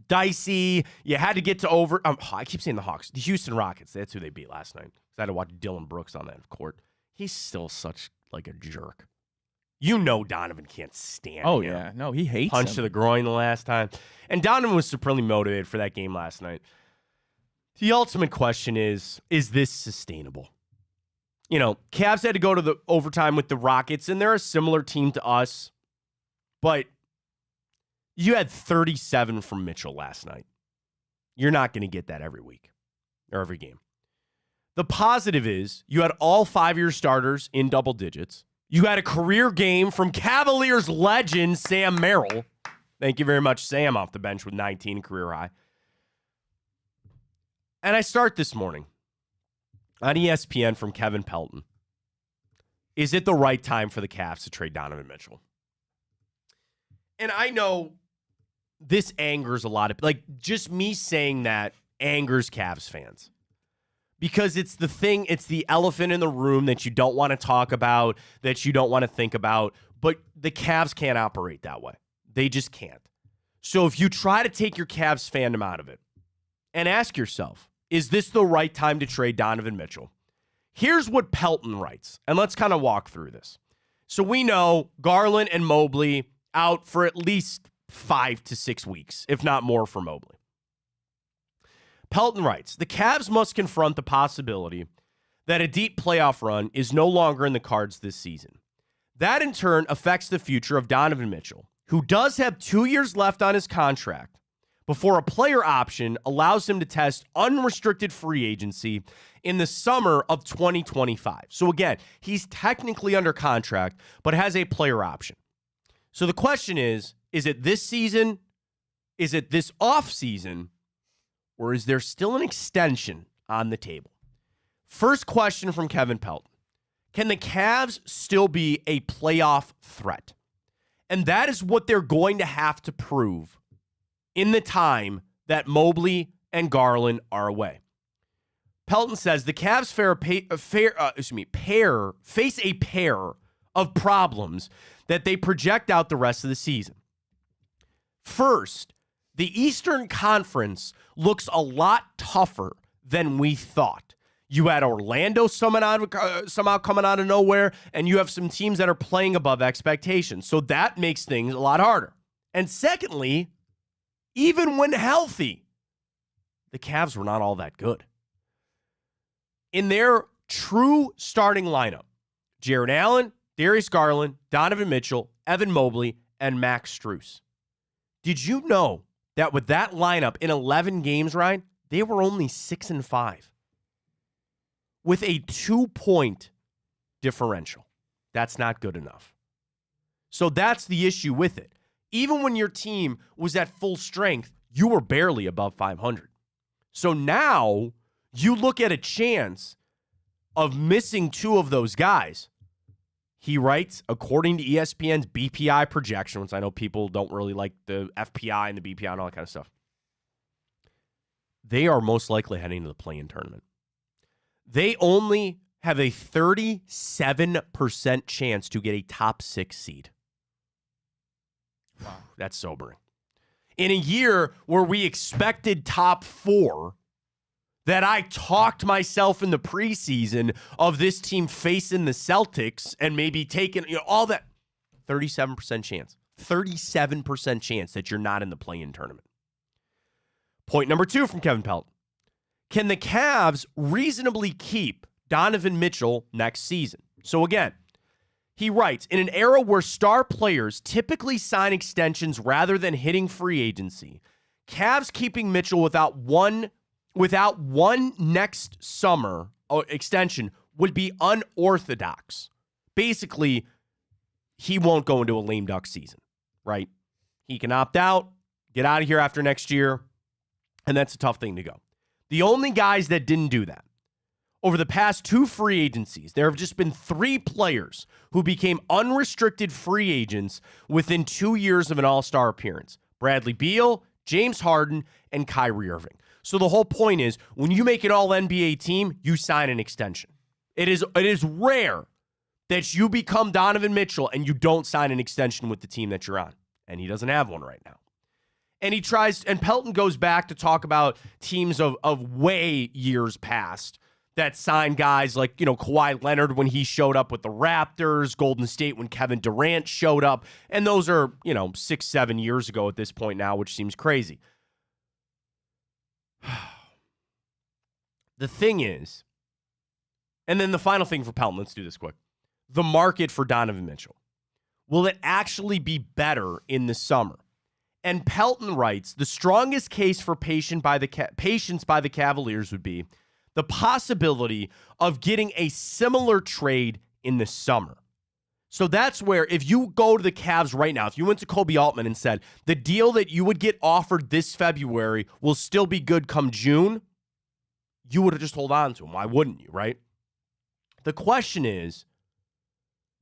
Dicey. You had to get to over. I keep saying the Hawks. The Houston Rockets. That's who they beat last night. I had to watch Dylan Brooks on that court. He's still such like a jerk. You know Donovan can't stand him. Oh, yeah. No, he hates Punch him. to the groin the last time. And Donovan was supremely motivated for that game last night. The ultimate question is this sustainable? You know, Cavs had to go to the overtime with the Rockets, and they're a similar team to us. But you had 37 from Mitchell last night. You're not going to get that every week or every game. The positive is you had all 5 of your starters in double digits. You had a career game from Cavaliers legend Sam Merrill. Thank you very much, Sam, off the bench with 19 career high. And I start this morning on ESPN from Kevin Pelton. Is it the right time for the Cavs to trade Donovan Mitchell? And I know this angers a lot of, like, just me saying that angers Cavs fans. Because it's the elephant in the room that you don't want to talk about, that you don't want to think about. But the Cavs can't operate that way. They just can't. So if you try to take your Cavs fandom out of it and ask yourself, is this the right time to trade Donovan Mitchell? Here's what Pelton writes, and let's kind of walk through this. So we know Garland and Mobley out for at least 5 to 6 weeks, if not more for Mobley. Pelton writes, the Cavs must confront the possibility that a deep playoff run is no longer in the cards this season. That, in turn, affects the future of Donovan Mitchell, who does have 2 years left on his contract before a player option allows him to test unrestricted free agency in the summer of 2025. So again, he's technically under contract, but has a player option. So the question is it this season? Is it this offseason? Or is there still an extension on the table? First question from Kevin Pelt. Can the Cavs still be a playoff threat? And that is what they're going to have to prove in the time that Mobley and Garland are away. Pelton says the Cavs face a pair of problems that they project out the rest of the season. First, the Eastern Conference looks a lot tougher than we thought. You had Orlando somehow coming out of nowhere, and you have some teams that are playing above expectations. So that makes things a lot harder. And secondly, even when healthy, the Cavs were not all that good. In their true starting lineup, Jared Allen, Darius Garland, Donovan Mitchell, Evan Mobley, and Max Strus. Did you know that with that lineup in 11 games, Ryan, they were only 6-5 with a 2-point differential? That's not good enough. So that's the issue with it. Even when your team was at full strength, you were barely above 500. So now you look at a chance of missing two of those guys. He writes, according to ESPN's BPI projections, I know people don't really like the FPI and the BPI and all that kind of stuff, they are most likely heading to the play-in tournament. They only have a 37% chance to get a top 6 seed. Wow, that's sobering. In a year where we expected top 4, that I talked myself in the preseason of this team facing the Celtics and maybe taking, all that. 37% chance. 37% chance that you're not in the play-in tournament. Point number 2 from Kevin Pelt. Can the Cavs reasonably keep Donovan Mitchell next season? So again, he writes, in an era where star players typically sign extensions rather than hitting free agency, Cavs keeping Mitchell without one next summer extension would be unorthodox. Basically, he won't go into a lame duck season, right? He can opt out, get out of here after next year, and that's a tough thing to go. The only guys that didn't do that, over the past 2 free agencies, there have just been 3 players who became unrestricted free agents within 2 years of an all-star appearance. Bradley Beal, James Harden, and Kyrie Irving. So the whole point is, when you make an all-NBA team, you sign an extension. It is rare that you become Donovan Mitchell and you don't sign an extension with the team that you're on. And he doesn't have one right now. And he tries, and Pelton goes back to talk about teams of way years past that signed guys like, Kawhi Leonard when he showed up with the Raptors, Golden State when Kevin Durant showed up. And those are, 6-7 years ago at this point now, which seems crazy. The thing is, and then the final thing for Pelton, let's do this quick. The market for Donovan Mitchell. Will it actually be better in the summer? And Pelton writes, the strongest case for patience by the Cavaliers would be the possibility of getting a similar trade in the summer. So that's where, if you go to the Cavs right now, if you went to Kobe Altman and said, the deal that you would get offered this February will still be good come June, you would have just hold on to him. Why wouldn't you, right? The question is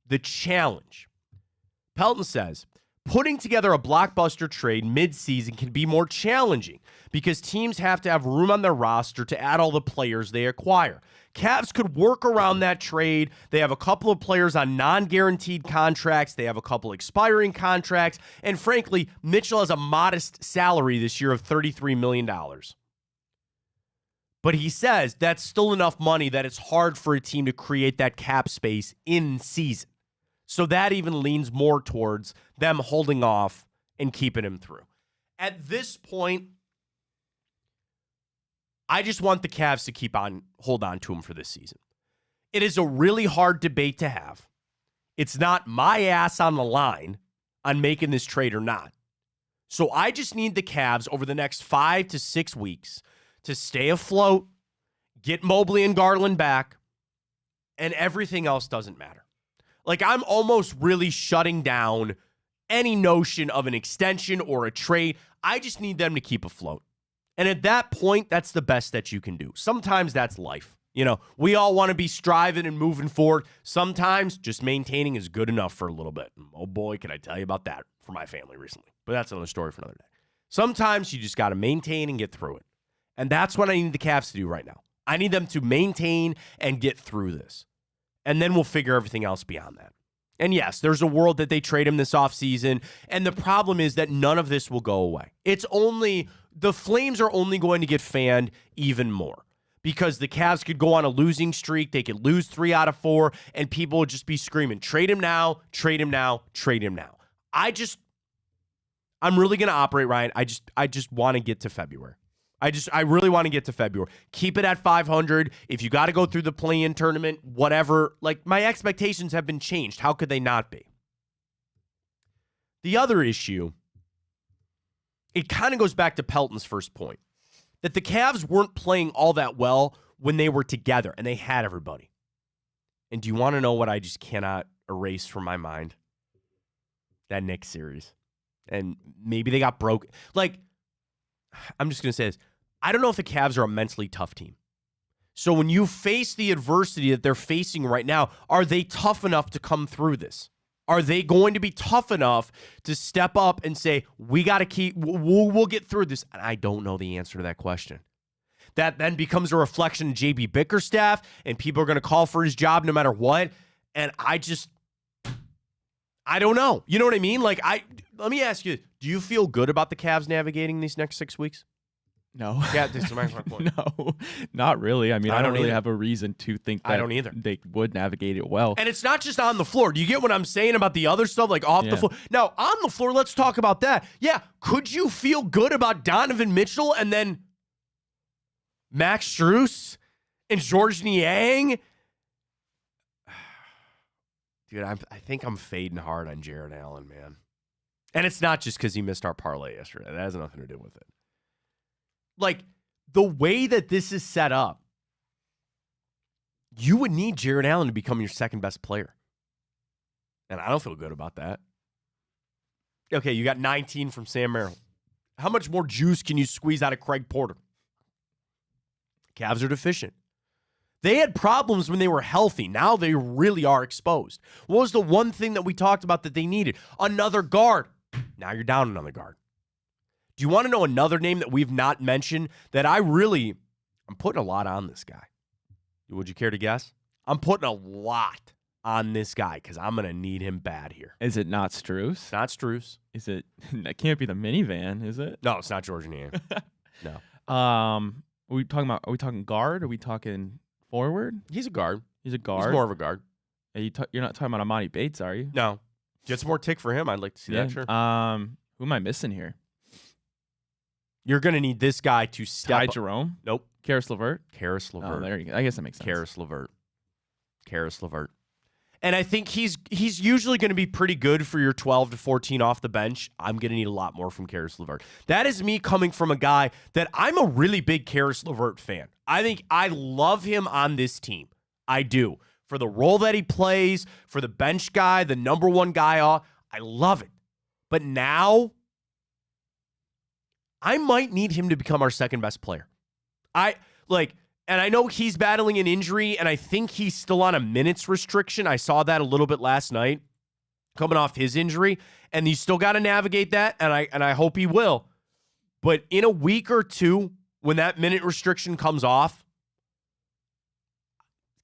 the challenge. Pelton says, putting together a blockbuster trade midseason can be more challenging because teams have to have room on their roster to add all the players they acquire. Cavs could work around that trade. They have a couple of players on non-guaranteed contracts. They have a couple expiring contracts. And frankly, Mitchell has a modest salary this year of $33 million. But he says that's still enough money that it's hard for a team to create that cap space in season. So that even leans more towards them holding off and keeping him through. At this point, I just want the Cavs to hold on to him for this season. It is a really hard debate to have. It's not my ass on the line on making this trade or not. So I just need the Cavs over the next 5 to 6 weeks to stay afloat, get Mobley and Garland back, and everything else doesn't matter. Like, I'm almost really shutting down any notion of an extension or a trade. I just need them to keep afloat. And at that point, that's the best that you can do. Sometimes that's life. We all want to be striving and moving forward. Sometimes just maintaining is good enough for a little bit. Oh boy, can I tell you about that for my family recently. But that's another story for another day. Sometimes you just got to maintain and get through it. And that's what I need the Cavs to do right now. I need them to maintain and get through this. And then we'll figure everything else beyond that. And yes, there's a world that they trade him this offseason. And the problem is that none of this will go away. The Flames are only going to get fanned even more. Because the Cavs could go on a losing streak. They could lose 3 out of 4. And people would just be screaming, trade him now, trade him now, trade him now. I'm really going to operate, Ryan. I just want to get to February. I really want to get to February. Keep it at 500. If you got to go through the play-in tournament, whatever. My expectations have been changed. How could they not be? The other issue, it kind of goes back to Pelton's first point, that the Cavs weren't playing all that well when they were together and they had everybody. And do you want to know what I just cannot erase from my mind? That Knicks series. And maybe they got broke. I'm just going to say this. I don't know if the Cavs are a mentally tough team. So when you face the adversity that they're facing right now, are they tough enough to come through this? Are they going to be tough enough to step up and say, we got to we'll get through this? And I don't know the answer to that question. That then becomes a reflection of JB Bickerstaff, and people are going to call for his job no matter what. And I don't know. You know what I mean? Let me ask you, do you feel good about the Cavs navigating these next 6 weeks? No. Yeah, this is my point. No, not really. I don't really have a reason to think that I don't either. They would navigate it well. And it's not just on the floor. Do you get what I'm saying about the other stuff, off the floor? Now, on the floor, let's talk about that. Yeah, could you feel good about Donovan Mitchell and then Max Strus and Georges Niang? Dude, I think I'm fading hard on Jared Allen, man. And it's not just because he missed our parlay yesterday. That has nothing to do with it. The way that this is set up, you would need Jared Allen to become your second best player. And I don't feel good about that. Okay, you got 19 from Sam Merrill. How much more juice can you squeeze out of Craig Porter? Cavs are deficient. They had problems when they were healthy. Now they really are exposed. What was the one thing that we talked about that they needed? Another guard. Now you're down another guard. Do you want to know another name that we've not mentioned that I'm putting a lot on this guy? Would you care to guess? I'm putting a lot on this guy because I'm going to need him bad here. Is it not Strus? It's not Strus. Is it? That can't be the minivan, is it? No, it's not Georges Niang. No. Are we talking guard? Are we talking forward? He's a guard. He's a guard. He's more of a guard. You're not talking about Amani Bates, are you? No. Get some more tick for him. I'd like to see that. Sure. Who am I missing here? You're going to need this guy to step Ty Jerome? Nope. Karis LeVert? Karis LeVert. Oh, there you go. I guess that makes sense. Karis LeVert. And I think he's usually going to be pretty good for your 12 to 14 off the bench. I'm going to need a lot more from Karis LeVert. That is me coming from a guy that I'm a really big Karis LeVert fan. I think I love him on this team. I do. For the role that he plays, for the bench guy, the number one guy, I love it. But now, I might need him to become our second best player. And I know he's battling an injury, and I think he's still on a minutes restriction. I saw that a little bit last night, coming off his injury, and you still got to navigate that, and I hope he will. But in a week or two, when that minute restriction comes off,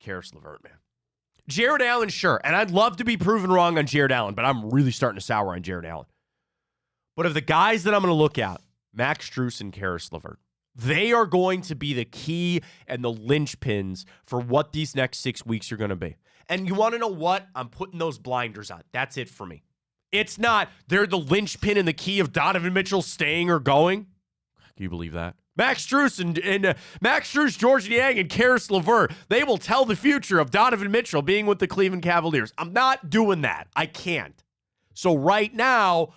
Karis LeVert, man. Jared Allen, sure, and I'd love to be proven wrong on Jared Allen, but I'm really starting to sour on Jared Allen. But of the guys that I'm going to look at, Max Strus and Karis LeVert, they are going to be the key and the linchpins for what these next 6 weeks are going to be. And you want to know what? I'm putting those blinders on. That's it for me. It's not they're the linchpin and the key of Donovan Mitchell staying or going. Can you believe that? Max Strus and Max Strus, Georges Niang, and Karis LeVert, they will tell the future of Donovan Mitchell being with the Cleveland Cavaliers. I'm not doing that. I can't. So right now,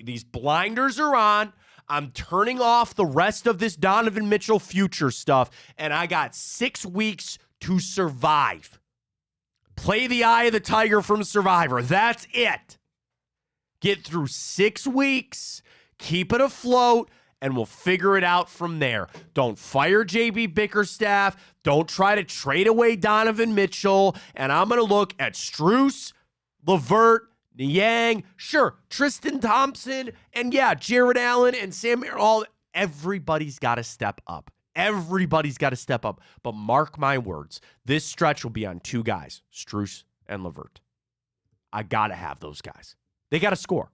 these blinders are on. I'm turning off the rest of this Donovan Mitchell future stuff, and I got 6 weeks to survive. Play the eye of the tiger from Survivor. That's it. Get through 6 weeks, keep it afloat, and we'll figure it out from there. Don't fire J.B. Bickerstaff. Don't try to trade away Donovan Mitchell. And I'm going to look at Strus, Levert, Niang, sure, Tristan Thompson, and yeah, Jared Allen and Sam Merrill. Everybody's got to step up. Everybody's got to step up. But mark my words, this stretch will be on two guys, Strus and Levert. I got to have those guys. They got to score.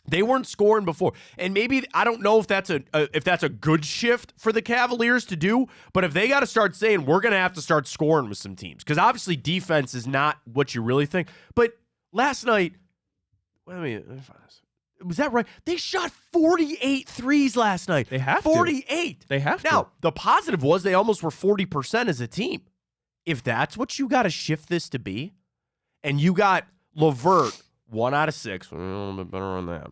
They weren't scoring before. And maybe, I don't know if that's a good shift for the Cavaliers to do, but if they got to start saying, we're going to have to start scoring with some teams, because obviously defense is not what you really think. But last night, let me find this. Was that right? They shot 48 threes last night. They have 48. They have to. Now, the positive was they almost were 40% as a team. If that's what you got to shift this to be, and you got Levert 1 out of 6, a little bit better on that.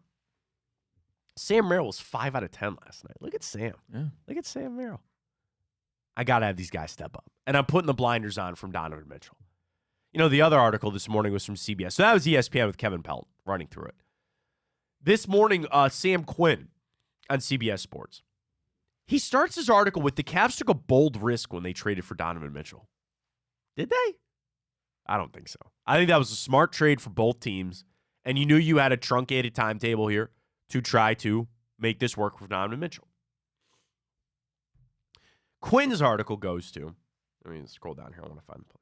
Sam Merrill was 5 out of 10 last night. Look at Sam. Yeah. Look at Sam Merrill. I got to have these guys step up. And I'm putting the blinders on from Donovan Mitchell. You know, the other article this morning was from CBS. So that was ESPN with Kevin Pelton running through it. This morning, Sam Quinn on CBS Sports. He starts his article with the Cavs took a bold risk when they traded for Donovan Mitchell. Did they? I don't think so. I think that was a smart trade for both teams. And you knew you had a truncated timetable here to try to make this work for Donovan Mitchell. Quinn's article goes to, let me scroll down here. I want to find the play.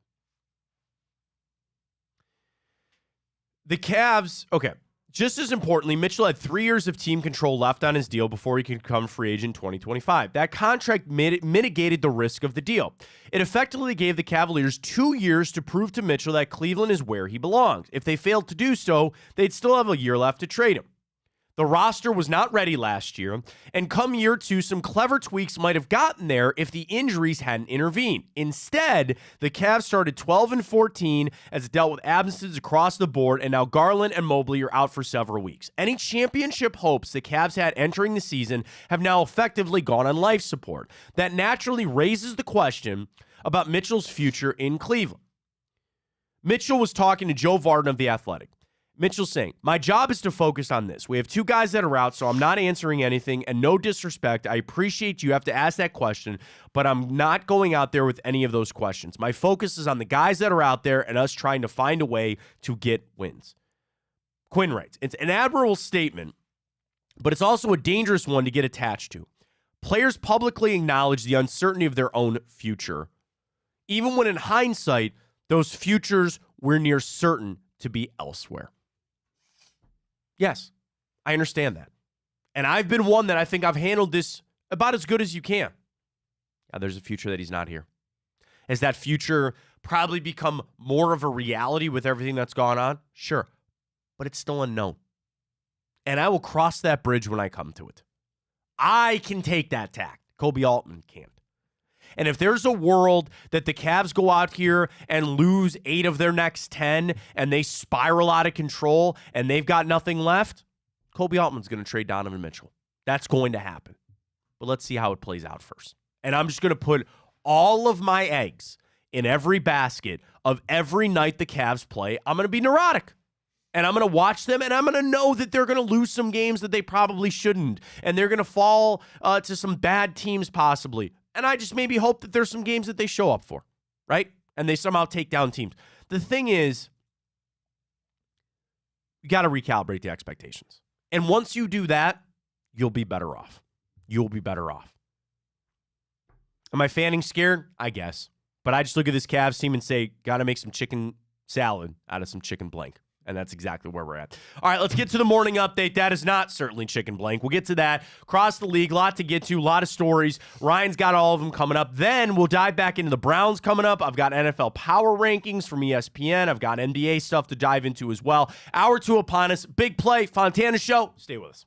The Cavs, okay, just as importantly, Mitchell had 3 years of team control left on his deal before he could become free agent in 2025. That contract mitigated the risk of the deal. It effectively gave the Cavaliers 2 years to prove to Mitchell that Cleveland is where he belongs. If they failed to do so, they'd still have a year left to trade him. The roster was not ready last year, and come year 2, some clever tweaks might have gotten there if the injuries hadn't intervened. Instead, the Cavs started 12-14 as it dealt with absences across the board, and now Garland and Mobley are out for several weeks. Any championship hopes the Cavs had entering the season have now effectively gone on life support. That naturally raises the question about Mitchell's future in Cleveland. Mitchell was talking to Joe Vardon of The Athletic. Mitchell's saying, my job is to focus on this. We have 2 guys that are out, so I'm not answering anything, and no disrespect. I appreciate you have to ask that question, but I'm not going out there with any of those questions. My focus is on the guys that are out there and us trying to find a way to get wins. Quinn writes, it's an admirable statement, but it's also a dangerous one to get attached to. Players publicly acknowledge the uncertainty of their own future, even when in hindsight, those futures were near certain to be elsewhere. Yes, I understand that. And I've been one that I think I've handled this about as good as you can. Now, there's a future that he's not here. Has that future probably become more of a reality with everything that's gone on? Sure. But it's still unknown. And I will cross that bridge when I come to it. I can take that tack. Kobe Altman can't. And if there's a world that the Cavs go out here and lose 8 of their next 10 and they spiral out of control and they've got nothing left, Kobe Altman's going to trade Donovan Mitchell. That's going to happen. But let's see how it plays out first. And I'm just going to put all of my eggs in every basket of every night the Cavs play. I'm going to be neurotic. And I'm going to watch them, and I'm going to know that they're going to lose some games that they probably shouldn't. And they're going to fall to some bad teams possibly. And I just maybe hope that there's some games that they show up for, right? And they somehow take down teams. The thing is, you got to recalibrate the expectations. And once you do that, you'll be better off. You'll be better off. Am I fanning scared? I guess. But I just look at this Cavs team and say, got to make some chicken salad out of some chicken blank. And that's exactly where we're at. All right, let's get to the morning update. That is not certainly chicken blank. We'll get to that. Across the league, a lot to get to, a lot of stories. Ryan's got all of them coming up. Then we'll dive back into the Browns coming up. I've got NFL power rankings from ESPN. I've got NBA stuff to dive into as well. Hour 2 upon us. Big play, Fontana Show. Stay with us.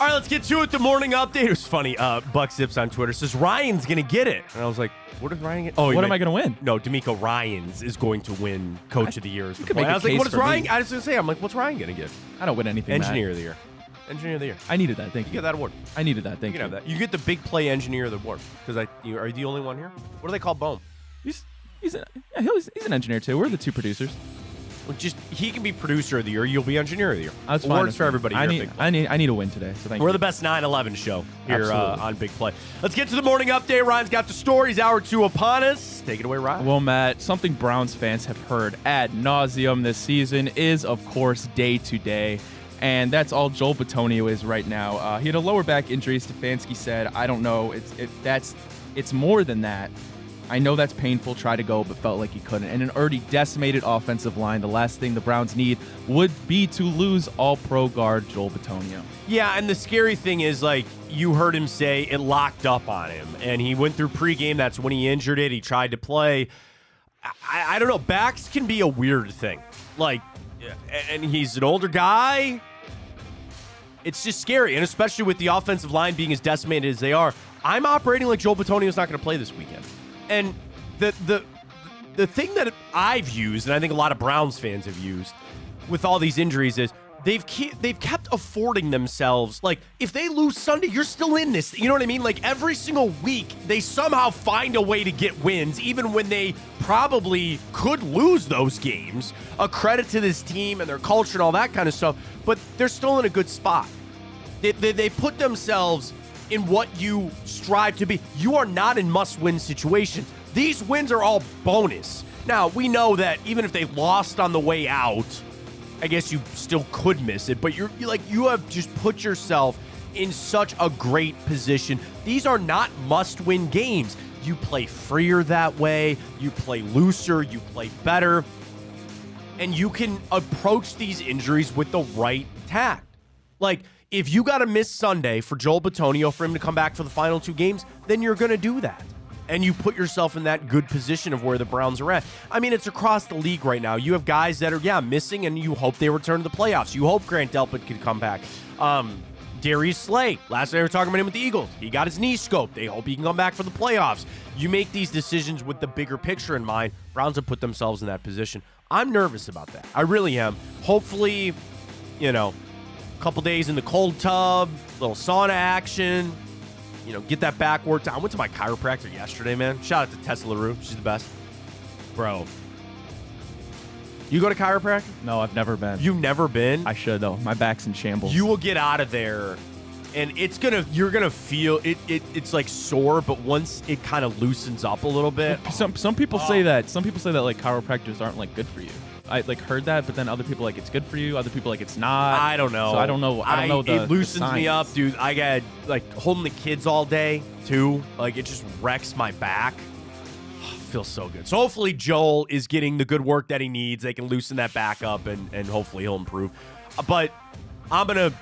All right, let's get to it. The morning update. It was funny. Buck Zips on Twitter says Ryan's going to get it. And I was like, what is Ryan get? Oh, what am I going to win? No, D'Amico Ryans is going to win Coach of the Year. I was like, what is Ryan? I was going to say, I'm like, what's Ryan going to get? I don't win anything. Engineer of the Year. Engineer of the Year. I needed that. Thank you. You get that award. I needed that. Thank you. You Can have that. You get the big play engineer of the award. Because are you the only one here? What do they call Bohm? He's an engineer too. We're the two producers. Well, he can be producer of the year. You'll be engineer of the year. That's Awards fine. for everybody. I need a win today. So thank you. We're the best 9/11 show here Absolutely. on Big Play. Let's get to the morning update. Ryan's got the stories. Hour 2 upon us. Take it away, Ryan. Well, Matt, something Browns fans have heard ad nauseum this season is, of course, day to day. And that's all Joel Bitonio is right now. He had a lower back injury. Stefanski said, I don't know. It's more than that. I know that's painful, try to go, but felt like he couldn't. And an already decimated offensive line, the last thing the Browns need would be to lose all-pro guard Joel Bitonio. Yeah, and the scary thing is, like, you heard him say it locked up on him. And he went through pregame. That's when he injured it. He tried to play. I don't know. Backs can be a weird thing. Like, and he's an older guy. It's just scary, and especially with the offensive line being as decimated as they are. I'm operating like Joel Bitonio's not going to play this weekend. And the thing that I've used, and I think a lot of Browns fans have used with all these injuries, is they've kept affording themselves, like, if they lose Sunday, you're still in this. You know what I mean? Like, every single week, they somehow find a way to get wins, even when they probably could lose those games. A credit to this team and their culture and all that kind of stuff, but they're still in a good spot. They put themselves in what you strive to be. You are not in must-win situations. These wins are all bonus. Now, we know that even if they lost on the way out, I guess you still could miss it, but you have just put yourself in such a great position. These are not must-win games. You play freer that way, you play looser, you play better, and you can approach these injuries with the right tact. Like, if you got to miss Sunday for Joel Bitonio for him to come back for the final 2 games, then you're going to do that. And you put yourself in that good position of where the Browns are at. I mean, it's across the league right now. You have guys that are, missing, and you hope they return to the playoffs. You hope Grant Delpit could come back. Darius Slay, last night we were talking about him with the Eagles. He got his knee scoped. They hope he can come back for the playoffs. You make these decisions with the bigger picture in mind. Browns have put themselves in that position. I'm nervous about that. I really am. Hopefully, couple days in the cold tub, little sauna action, get that back worked out. I went to my chiropractor yesterday, man. Shout out to Tessa LaRue. She's the best. Bro. You go to chiropractor? No, I've never been. You've never been? I should, though. My back's in shambles. You will get out of there, and you're going to feel, it's like sore, but once it kind of loosens up a little bit. Some people say that. Some people say that, like, chiropractors aren't, like, good for you. I heard that, but then other people like it's good for you. Other people like it's not. I don't know. So I don't know. It loosens me up, dude. I got holding the kids all day too. Like, it just wrecks my back. Feels so good. So hopefully Joel is getting the good work that he needs. They can loosen that back up, and hopefully he'll improve. But I'm gonna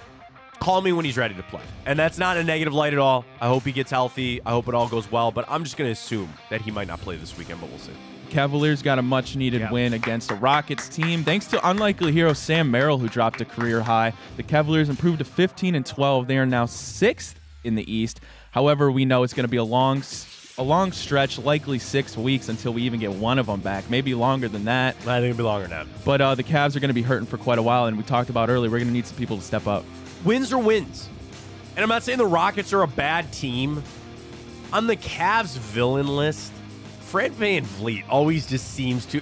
call me when he's ready to play, and that's not a negative light at all. I hope he gets healthy. I hope it all goes well. But I'm just gonna assume that he might not play this weekend, but we'll see. Cavaliers got a much-needed win against a Rockets team. Thanks to unlikely hero Sam Merrill, who dropped a career high. The Cavaliers improved to 15-12. They are now 6th in the East. However, we know it's going to be a long stretch, likely 6 weeks until we even get one of them back. Maybe longer than that. I think it'll be longer than that. But the Cavs are going to be hurting for quite a while, and we talked about earlier, we're going to need some people to step up. Wins are wins. And I'm not saying the Rockets are a bad team. On the Cavs villain list, Fred VanVleet always just seems to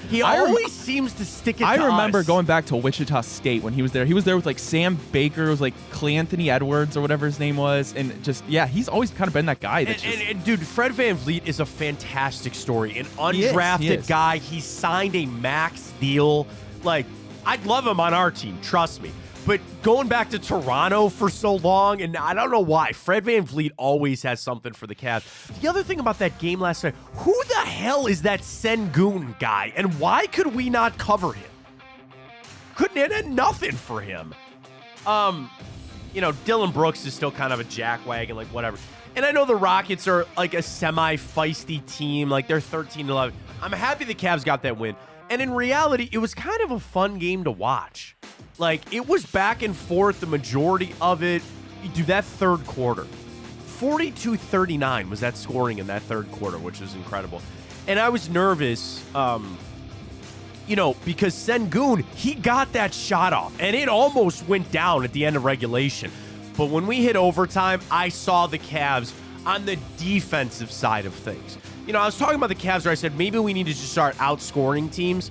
he always seems to stick it to us. I remember going back to Wichita State when he was there. He was there with like Sam Baker, it was like Clanthony Edwards or whatever his name was, and just he's always kind of been that guy. And dude, Fred VanVleet is a fantastic story. An undrafted guy. He signed a max deal. Like, I'd love him on our team, trust me. But going back to Toronto for so long, and I don't know why, Fred VanVleet always has something for the Cavs. The other thing about that game last night, who the hell is that Sengun guy, and why could we not cover him? It had nothing for him. Dylan Brooks is still kind of a jackwagon, like whatever. And I know the Rockets are like a semi-feisty team, like they're 13-11. I'm happy the Cavs got that win. And in reality, it was kind of a fun game to watch. Like, it was back and forth the majority of it. Dude, that third quarter, 42-39 was that scoring in that third quarter, which was incredible. And I was nervous, because Sengun, he got that shot off, and it almost went down at the end of regulation. But when we hit overtime, I saw the Cavs on the defensive side of things. I was talking about the Cavs where I said maybe we need to just start outscoring teams.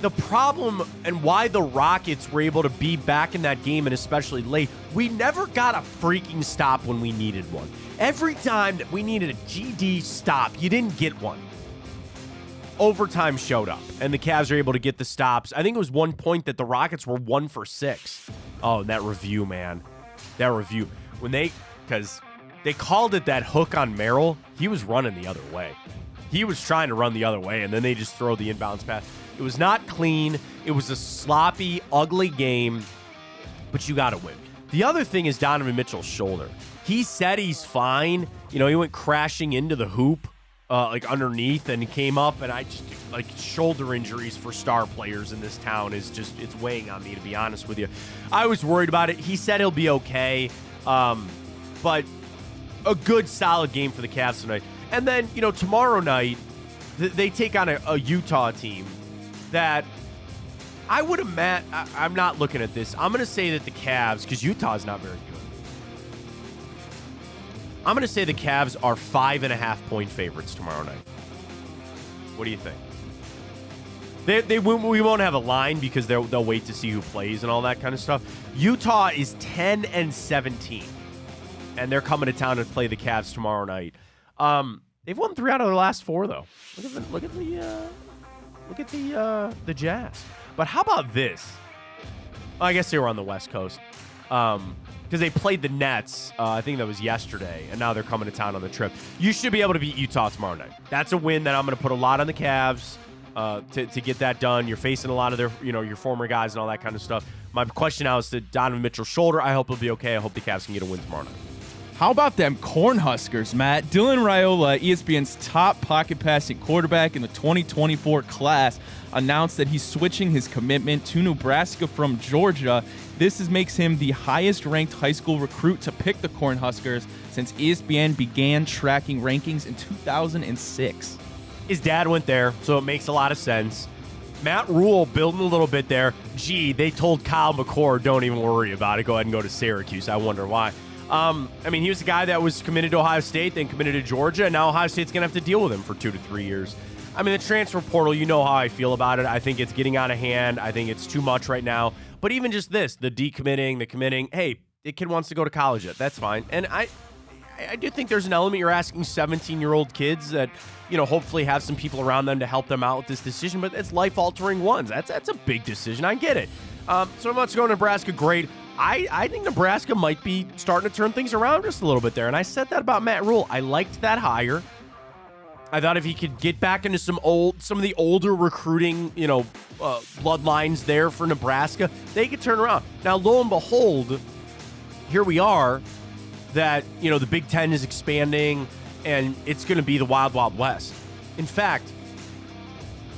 The problem and why the Rockets were able to be back in that game, and especially late, we never got a freaking stop when we needed one. Every time that we needed a GD stop, you didn't get one. Overtime showed up, and the Cavs were able to get the stops. I think it was one point that the Rockets were 1 for 6. Oh, and that review, man. That review. Because they called it that hook on Merrill, he was running the other way. He was trying to run the other way, and then they just throw the inbounds pass. It was not clean. It was a sloppy, ugly game, but you got to win. The other thing is Donovan Mitchell's shoulder. He said he's fine. He went crashing into the hoop, underneath, and he came up, and I just, shoulder injuries for star players in this town it's weighing on me, to be honest with you. I was worried about it. He said he'll be okay, but a good, solid game for the Cavs tonight. And then, tomorrow night, they take on a Utah team that I would imagine. I'm not looking at this. I'm going to say that the Cavs, because Utah's not very good, I'm going to say the Cavs are 5.5-point favorites tomorrow night. What do you think? We won't have a line because they'll wait to see who plays and all that kind of stuff. Utah is 10-17, and they're coming to town to play the Cavs tomorrow night. They've won 3 out of their last 4, though. Look at the Jazz. But how about this? I guess they were on the West Coast because they played the Nets. I think that was yesterday, and now they're coming to town on the trip. You should be able to beat Utah tomorrow night. That's a win that I'm going to put a lot on the Cavs to get that done. You're facing a lot of their, your former guys and all that kind of stuff. My question now is to Donovan Mitchell's shoulder. I hope he'll be okay. I hope the Cavs can get a win tomorrow night. How about them Cornhuskers, Matt? Dylan Raiola, ESPN's top pocket passing quarterback in the 2024 class, announced that he's switching his commitment to Nebraska from Georgia. This makes him the highest-ranked high school recruit to pick the Cornhuskers since ESPN began tracking rankings in 2006. His dad went there, so it makes a lot of sense. Matt Rule building a little bit there. Gee, they told Kyle McCord, don't even worry about it. Go ahead and go to Syracuse. I wonder why. He was a guy that was committed to Ohio State, then committed to Georgia, and now Ohio State's going to have to deal with him for 2 to 3 years. The transfer portal, you know how I feel about it. I think it's getting out of hand. I think it's too much right now. But even just this, the decommitting, the committing, hey, the kid wants to go to college yet. That's fine. And I do think there's an element you're asking 17-year-old kids that, hopefully have some people around them to help them out with this decision, but it's life-altering ones. That's a big decision. I get it. So let's go to Nebraska. Great. I think Nebraska might be starting to turn things around just a little bit there. And I said that about Matt Rule. I liked that hire. I thought if he could get back into some of the older recruiting, bloodlines there for Nebraska, they could turn around. Now, lo and behold, here we are that, the Big Ten is expanding and it's going to be the Wild Wild West. In fact,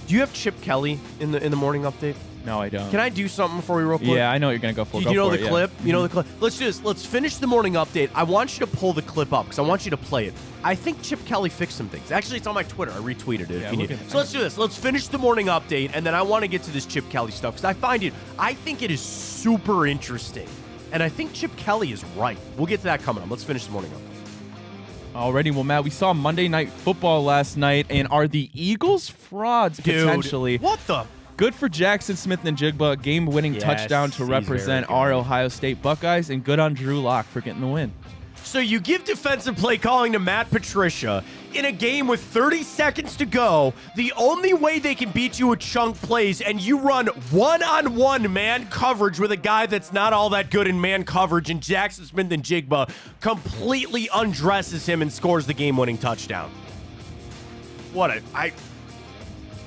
do you have Chip Kelly in the morning update? No, I don't. Can I do something for you real quick? Yeah, I know what you're going to go for. You know the clip? You know the clip? Let's do this. Let's finish the morning update. I want you to pull the clip up because I want you to play it. I think Chip Kelly fixed some things. Actually, it's on my Twitter. I retweeted it if you need. So let's do this. Let's finish the morning update, and then I want to get to this Chip Kelly stuff because I think it is super interesting, and I think Chip Kelly is right. We'll get to that coming up. Let's finish the morning update. Alrighty, well, Matt, we saw Monday Night Football last night, and are the Eagles frauds potentially? What the? Good for Jackson Smith-Njigba, game-winning touchdown to represent our Ohio State Buckeyes, and good on Drew Lock for getting the win. So you give defensive play calling to Matt Patricia in a game with 30 seconds to go. The only way they can beat you with chunk plays, and you run one-on-one man coverage with a guy that's not all that good in man coverage, and Jackson Smith-Njigba completely undresses him and scores the game-winning touchdown.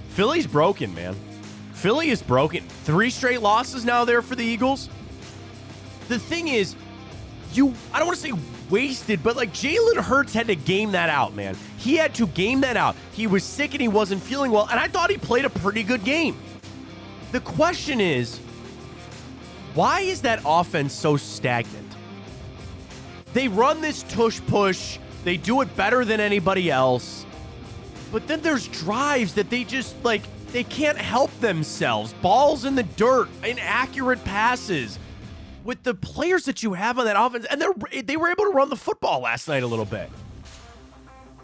Philly's broken, man. Philly is broken. 3 straight losses now there for the Eagles. The thing is, I don't want to say wasted, but Jalen Hurts had to game that out, man. He had to game that out. He was sick and he wasn't feeling well, and I thought he played a pretty good game. The question is, why is that offense so stagnant? They run this tush-push. They do it better than anybody else. But then there's drives that they just, like, they can't help themselves. Balls in the dirt, inaccurate passes. With the players that you have on that offense, and they were able to run the football last night a little bit.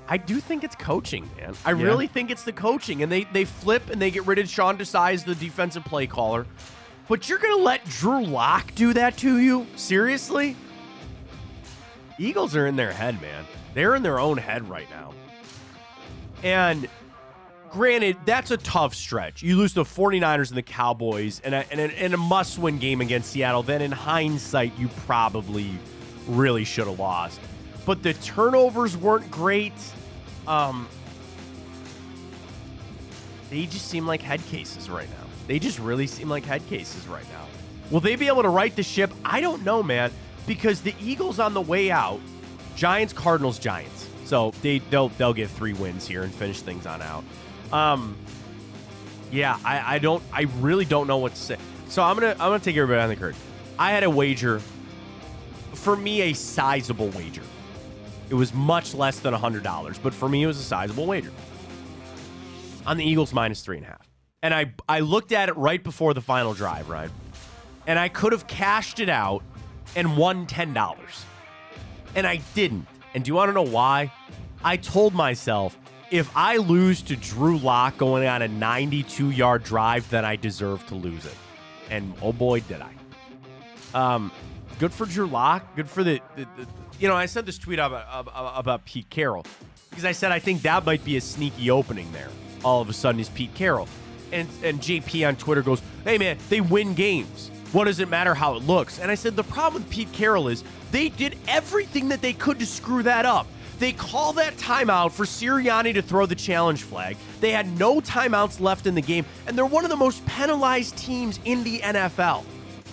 I do think it's coaching, man. I really think it's the coaching. And they flip and they get rid of Sean Desai as the defensive play caller. But you're going to let Drew Lock do that to you? Seriously? Eagles are in their head, man. They're in their own head right now. And granted, that's a tough stretch. You lose the 49ers and the Cowboys in a must-win game against Seattle. Then in hindsight, you probably really should have lost. But the turnovers weren't great. They just seem like head cases right now. They just really seem like head cases right now. Will they be able to right the ship? I don't know, man, because the Eagles on the way out, Giants, Cardinals, Giants. So they'll get 3 wins here and finish things on out. I really don't know what to say. So I'm gonna take everybody on the curtain. I had a wager, for me, a sizable wager. It was much less than $100, but for me, it was a sizable wager on the Eagles minus 3.5. And I looked at it right before the final drive, right? And I could have cashed it out and won $10. And I didn't. And do you want to know why? I told myself, if I lose to Drew Lock going on a 92-yard drive, then I deserve to lose it. And oh boy, did I. Good for Drew Lock. Good for the I said this tweet about Pete Carroll because I said I think that might be a sneaky opening there. All of a sudden is Pete Carroll. And JP on Twitter goes, hey man, they win games. What does it matter how it looks? And I said the problem with Pete Carroll is they did everything that they could to screw that up. They call that timeout for Sirianni to throw the challenge flag. They had no timeouts left in the game, and they're one of the most penalized teams in the NFL.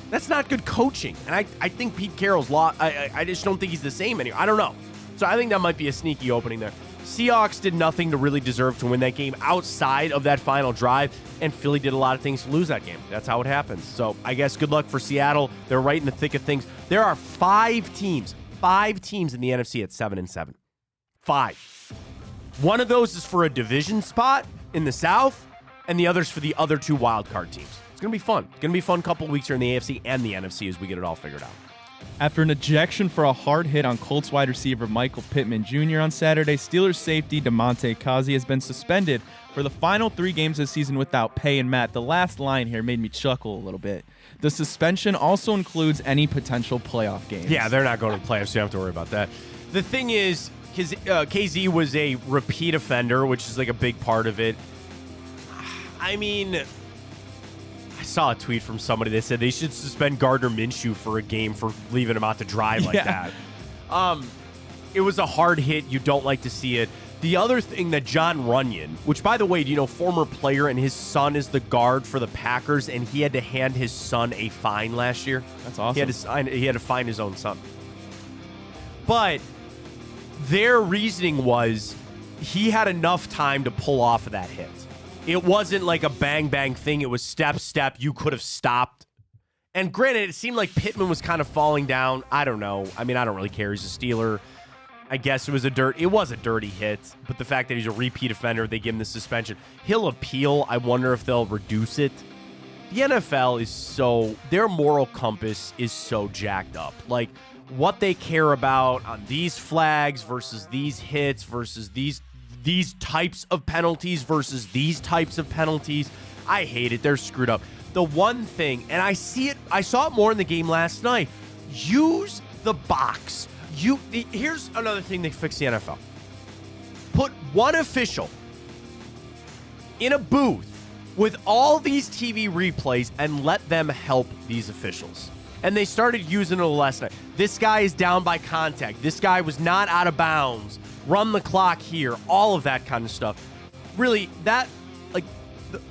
That's not good coaching. And I think Pete Carroll's law, I just don't think he's the same anymore. I don't know. So I think that might be a sneaky opening there. Seahawks did nothing to really deserve to win that game outside of that final drive, and Philly did a lot of things to lose that game. That's how it happens. So I guess good luck for Seattle. They're right in the thick of things. There are 5 teams in the NFC at 7-7. 5. One of those is for a division spot in the South, and the other's for the other 2 wildcard teams. It's going to be fun. It's going to be a fun couple of weeks here in the AFC and the NFC as we get it all figured out. After an ejection for a hard hit on Colts wide receiver Michael Pittman Jr. on Saturday, Steelers safety DeMonte Causey has been suspended for the final 3 games this season without pay. And Matt, the last line here made me chuckle a little bit. The suspension also includes any potential playoff games. Yeah, they're not going to the playoffs, so you don't have to worry about that. The thing is, because KZ was a repeat offender, which is like a big part of it. I mean, I saw a tweet from somebody that said they should suspend Gardner Minshew for a game for leaving him out to dry like that. It was a hard hit. You don't like to see it. The other thing that John Runyon, which, by the way, do you know, former player, and his son is the guard for the Packers, and he had to hand his son a fine last year. That's awesome. He had to fine his own son. But their reasoning was he had enough time to pull off of that hit. It wasn't like a bang-bang thing. It was step. You could have stopped. And granted, it seemed like Pittman was kind of falling down. I don't know. I mean, I don't really care. He's a Steeler. I guess it was a dirty hit. But the fact that he's a repeat offender, they give him the suspension. He'll appeal. I wonder if they'll reduce it. The NFL is their moral compass is so jacked up. Like, what they care about on these flags versus these hits versus these types of penalties versus these types of penalties. I hate it. They're screwed up. The one thing, and I saw it more in the game last night, use the box. Here's another thing they fixed the NFL. Put one official in a booth with all these TV replays and let them help these officials. And they started using it last night. This guy is down by contact. This guy was not out of bounds. Run the clock here. All of that kind of stuff. Really, that, like,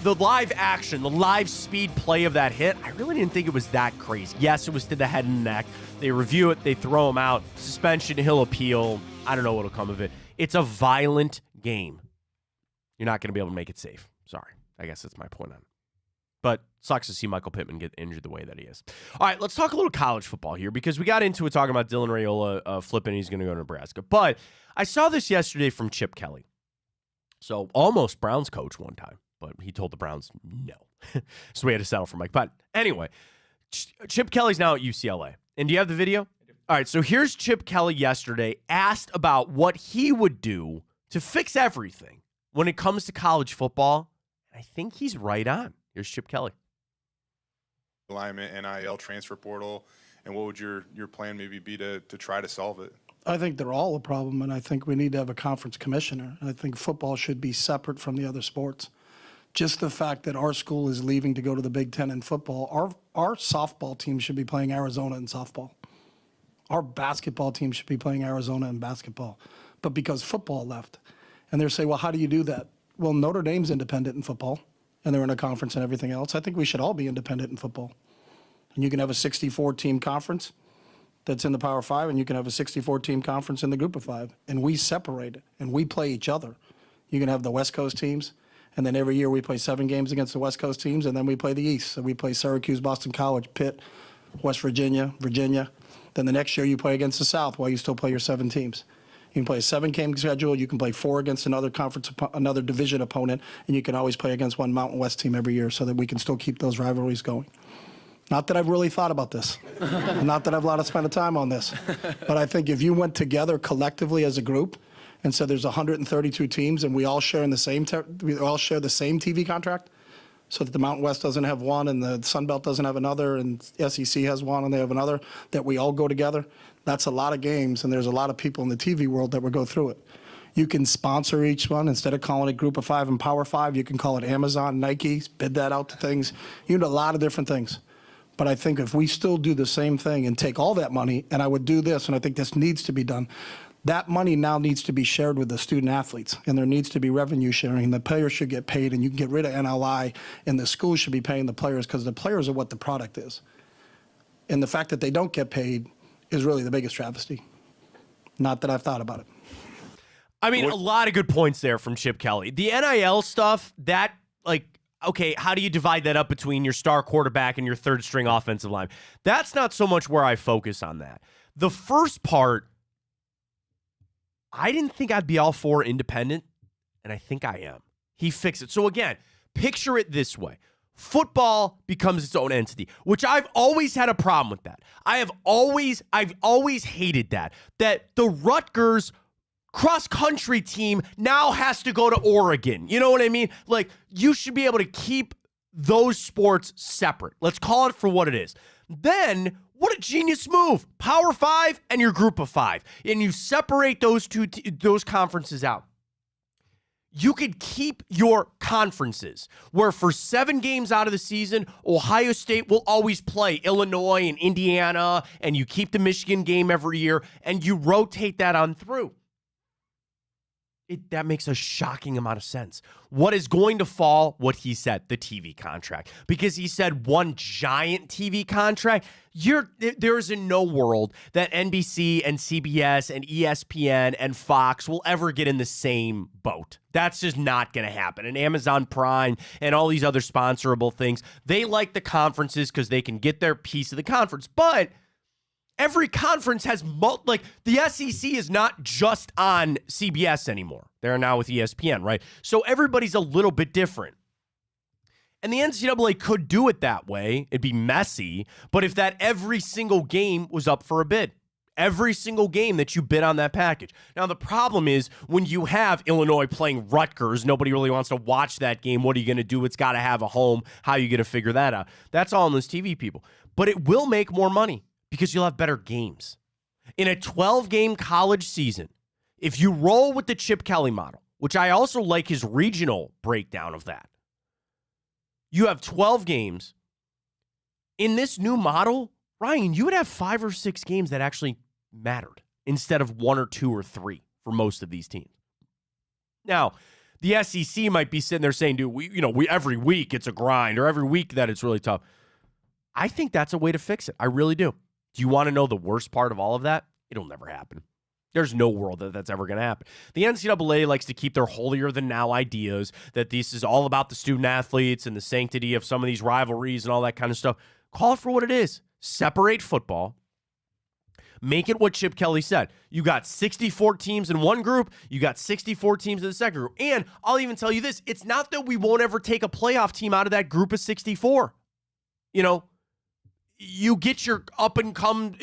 the live action, the live speed play of that hit, I really didn't think it was that crazy. Yes, it was to the head and neck. They review it. They throw him out. Suspension. He'll appeal. I don't know what'll come of it. It's a violent game. You're not going to be able to make it safe. Sorry. I guess that's my point on it. But sucks to see Michael Pittman get injured the way that he is. All right, let's talk a little college football here because we got into it talking about Dylan Raiola flipping. He's going to go to Nebraska. But I saw this yesterday from Chip Kelly. So almost Browns coach one time, but he told the Browns no. So we had to settle for Mike. But anyway, Chip Kelly's now at UCLA. And do you have the video? All right, so here's Chip Kelly yesterday asked about what he would do to fix everything when it comes to college football. I think he's right on. Here's Chip Kelly. Alignment, NIL, transfer portal, and what would your plan maybe be to try to solve it? I think they're all a problem, and I think we need to have a conference commissioner. I think football should be separate from the other sports. Just the fact that our school is leaving to go to the Big Ten in football, our softball team should be playing Arizona in softball. Our basketball team should be playing Arizona in basketball. But because football left, and they're saying, well, how do you do that? Well, Notre Dame's independent in football, and they're in a conference and everything else. I think we should all be independent in football. And you can have a 64-team conference that's in the Power Five, and you can have a 64-team conference in the Group of Five. And we separate it, and we play each other. You can have the West Coast teams, and then every year we play 7 games against the West Coast teams, and then we play the East. So we play Syracuse, Boston College, Pitt, West Virginia, Virginia. Then the next year you play against the South while you still play your 7 teams. You can play a 7-game schedule. You can play 4 against another conference, another division opponent, and you can always play against one Mountain West team every year so that we can still keep those rivalries going. Not that I've really thought about this. Not that I've a lot of spent time on this. But I think if you went together collectively as a group and said there's 132 teams and we all share the same TV contract, so that the Mountain West doesn't have one and the Sun Belt doesn't have another and SEC has one and they have another, that we all go together, that's a lot of games, and there's a lot of people in the TV world that would go through it. You can sponsor each one. Instead of calling it Group of 5 and Power 5, you can call it Amazon, Nike, bid that out to things. You do a lot of different things. But I think if we still do the same thing and take all that money, and I would do this, and I think this needs to be done, that money now needs to be shared with the student athletes, and there needs to be revenue sharing. The players should get paid, and you can get rid of NLI, and the schools should be paying the players because the players are what the product is. And the fact that they don't get paid is really the biggest travesty. Not that I've thought about it. I mean, a lot of good points there from Chip Kelly. The NIL stuff, that, like, okay, how do you divide that up between your star quarterback and your third-string offensive line? That's not so much where I focus on that. The first part, I didn't think I'd be all for independent, and I think I am. He fixed it. So again, picture it this way. Football becomes its own entity, which I've always had a problem with that. I've always hated that the Rutgers cross-country team now has to go to Oregon. You know what I mean? Like, you should be able to keep those sports separate. Let's call it for what it is. Then, what a genius move. Power 5 and your Group of 5. And you separate those those conferences out. You could keep your conferences where for 7 games out of the season, Ohio State will always play Illinois and Indiana, and you keep the Michigan game every year, and you rotate that on through. That makes a shocking amount of sense. What is going to fall? What he said, the TV contract. Because he said one giant TV contract. There is in no world that NBC and CBS and ESPN and Fox will ever get in the same boat. That's just not going to happen. And Amazon Prime and all these other sponsorable things, they like the conferences because they can get their piece of the conference. But every conference has, like, the SEC is not just on CBS anymore. They're now with ESPN, right? So everybody's a little bit different. And the NCAA could do it that way. It'd be messy. But if that every single game was up for a bid, every single game that you bid on that package. Now, the problem is when you have Illinois playing Rutgers, nobody really wants to watch that game. What are you going to do? It's got to have a home. How are you going to figure that out? That's all on those TV people. But it will make more money because you'll have better games. In a 12-game college season, if you roll with the Chip Kelly model, which I also like his regional breakdown of that, you have 12 games. In this new model, Ryan, you would have 5 or 6 games that actually mattered instead of 1 or 2 or 3 for most of these teams. Now, the SEC might be sitting there saying, dude, we every week it's a grind, or every week that it's really tough. I think that's a way to fix it. I really do. Do you want to know the worst part of all of that? It'll never happen. There's no world that that's ever going to happen. The NCAA likes to keep their holier-than-now ideas that this is all about the student-athletes and the sanctity of some of these rivalries and all that kind of stuff. Call it for what it is. Separate football. Make it what Chip Kelly said. You got 64 teams in one group. You got 64 teams in the second group. And I'll even tell you this. It's not that we won't ever take a playoff team out of that group of 64. You get your up-and-come,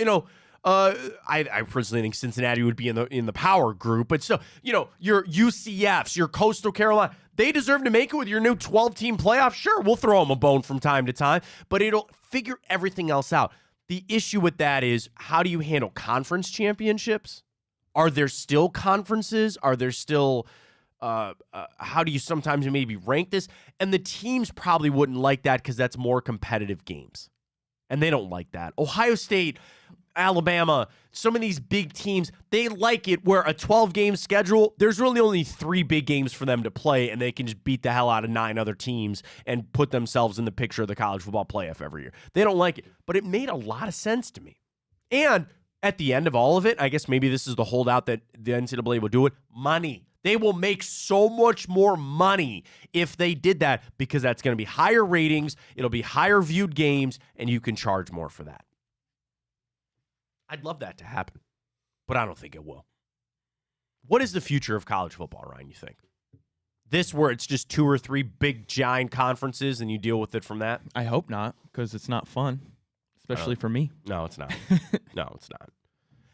I personally think Cincinnati would be in the power group, but still, your UCFs, your Coastal Carolina, they deserve to make it with your new 12-team playoff. Sure, we'll throw them a bone from time to time, but it'll figure everything else out. The issue with that is, how do you handle conference championships? Are there still conferences? Are there still how do you sometimes maybe rank this? And the teams probably wouldn't like that because that's more competitive games, and they don't like that. Ohio State, Alabama, some of these big teams, they like it where a 12-game schedule, there's really only 3 big games for them to play, and they can just beat the hell out of 9 other teams and put themselves in the picture of the college football playoff every year. They don't like it, but it made a lot of sense to me. And at the end of all of it, I guess maybe this is the holdout that the NCAA will do it, money. They will make so much more money if they did that, because that's going to be higher ratings, it'll be higher viewed games, and you can charge more for that. I'd love that to happen, but I don't think it will. What is the future of college football, Ryan, you think? This where it's just 2 or 3 big, giant conferences and you deal with it from that? I hope not, because it's not fun, especially for me. No, it's not. No, it's not.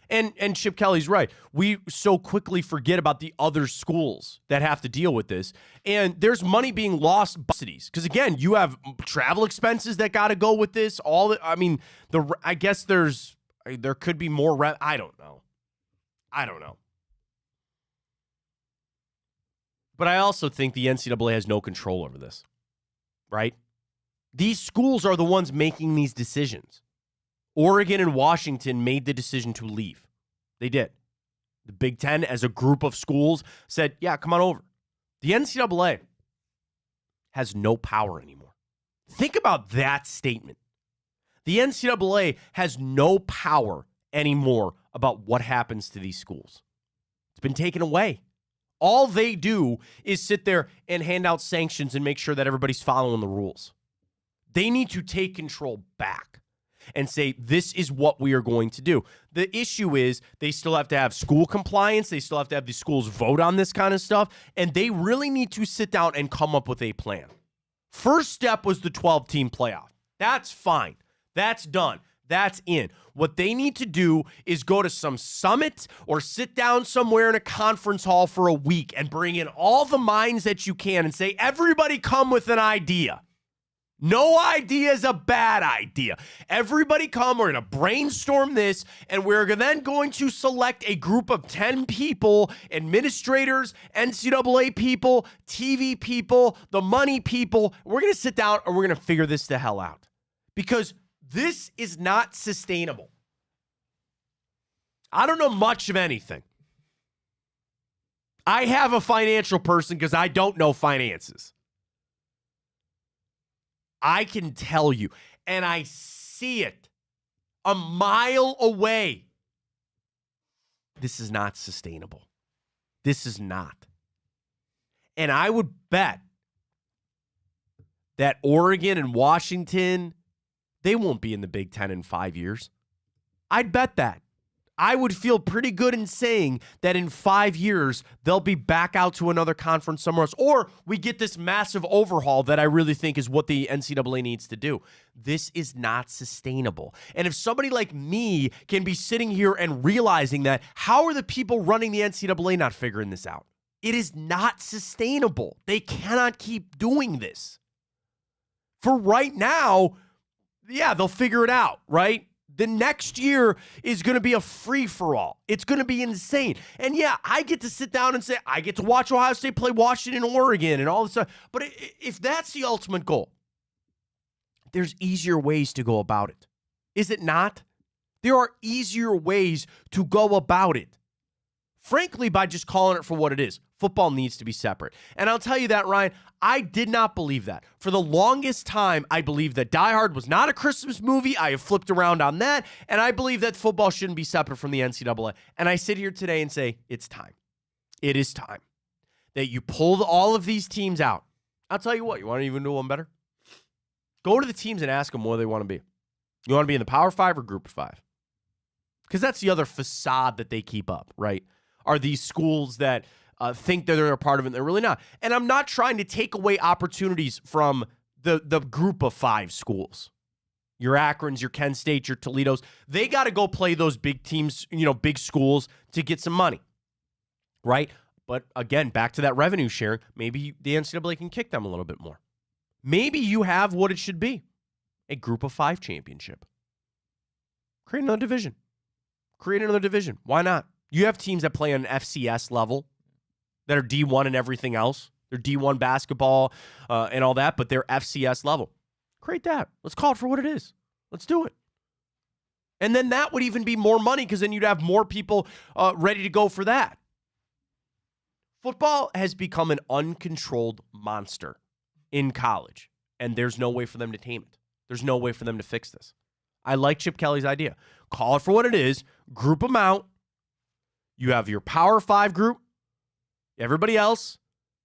And Chip Kelly's right. We so quickly forget about the other schools that have to deal with this. And there's money being lost by cities. Because, again, you have travel expenses that got to go with this. I guess there could be more. I don't know. But I also think the NCAA has no control over this, right? These schools are the ones making these decisions. Oregon and Washington made the decision to leave. They did. The Big Ten, as a group of schools, said, yeah, come on over. The NCAA has no power anymore. Think about that statement. The NCAA has no power anymore about what happens to these schools. It's been taken away. All they do is sit there and hand out sanctions and make sure that everybody's following the rules. They need to take control back and say, this is what we are going to do. The issue is they still have to have school compliance. They still have to have the schools vote on this kind of stuff. And they really need to sit down and come up with a plan. First step was the 12-team playoff. That's fine. That's done. That's in. What they need to do is go to some summit or sit down somewhere in a conference hall for a week and bring in all the minds that you can and say, everybody come with an idea. No idea is a bad idea. Everybody come, we're going to brainstorm this, and we're then going to select a group of 10 people, administrators, NCAA people, TV people, the money people. We're going to sit down and we're going to figure this the hell out. Because this is not sustainable. I don't know much of anything. I have a financial person because I don't know finances. I can tell you, and I see it a mile away. This is not sustainable. This is not. And I would bet that Oregon and Washington, they won't be in the Big Ten in 5 years. I'd bet that. I would feel pretty good in saying that in 5 years, they'll be back out to another conference somewhere else. Or we get this massive overhaul that I really think is what the NCAA needs to do. This is not sustainable. And if somebody like me can be sitting here and realizing that, how are the people running the NCAA not figuring this out? It is not sustainable. They cannot keep doing this. For right now, yeah, they'll figure it out, right? The next year is going to be a free-for-all. It's going to be insane. And yeah, I get to sit down and say, I get to watch Ohio State play Washington, Oregon, and all this stuff. But if that's the ultimate goal, there's easier ways to go about it. Is it not? There are easier ways to go about it. Frankly, by just calling it for what it is. Football needs to be separate. And I'll tell you that, Ryan, I did not believe that. For the longest time, I believed that Die Hard was not a Christmas movie. I have flipped around on that, and I believe that football shouldn't be separate from the NCAA. And I sit here today and say, it's time. It is time that you pull all of these teams out. I'll tell you what, you want to even do one better? Go to the teams and ask them what they want to be. You want to be in the Power 5 or Group of 5? Because that's the other facade that they keep up, right? Are these schools that think that they're a part of it and they're really not. And I'm not trying to take away opportunities from the Group of 5 schools. Your Akrons, your Kent State, your Toledos. They got to go play those big teams, big schools to get some money, right? But again, back to that revenue sharing, maybe the NCAA can kick them a little bit more. Maybe you have what it should be, a Group of 5 championship. Create another division. Why not? You have teams that play on an FCS level that are D1 and everything else. They're D1 basketball and all that, but they're FCS level. Create that. Let's call it for what it is. Let's do it. And then that would even be more money because then you'd have more people ready to go for that. Football has become an uncontrolled monster in college, and there's no way for them to tame it. There's no way for them to fix this. I like Chip Kelly's idea. Call it for what it is. Group them out. You have your Power 5 group. Everybody else,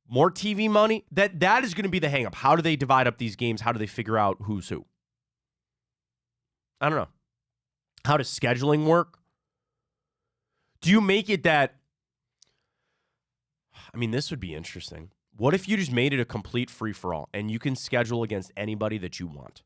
more TV money. That is going to be the hang-up. How do they divide up these games? How do they figure out who's who? I don't know. How does scheduling work? Do you make it that... this would be interesting. What if you just made it a complete free-for-all and you can schedule against anybody that you want?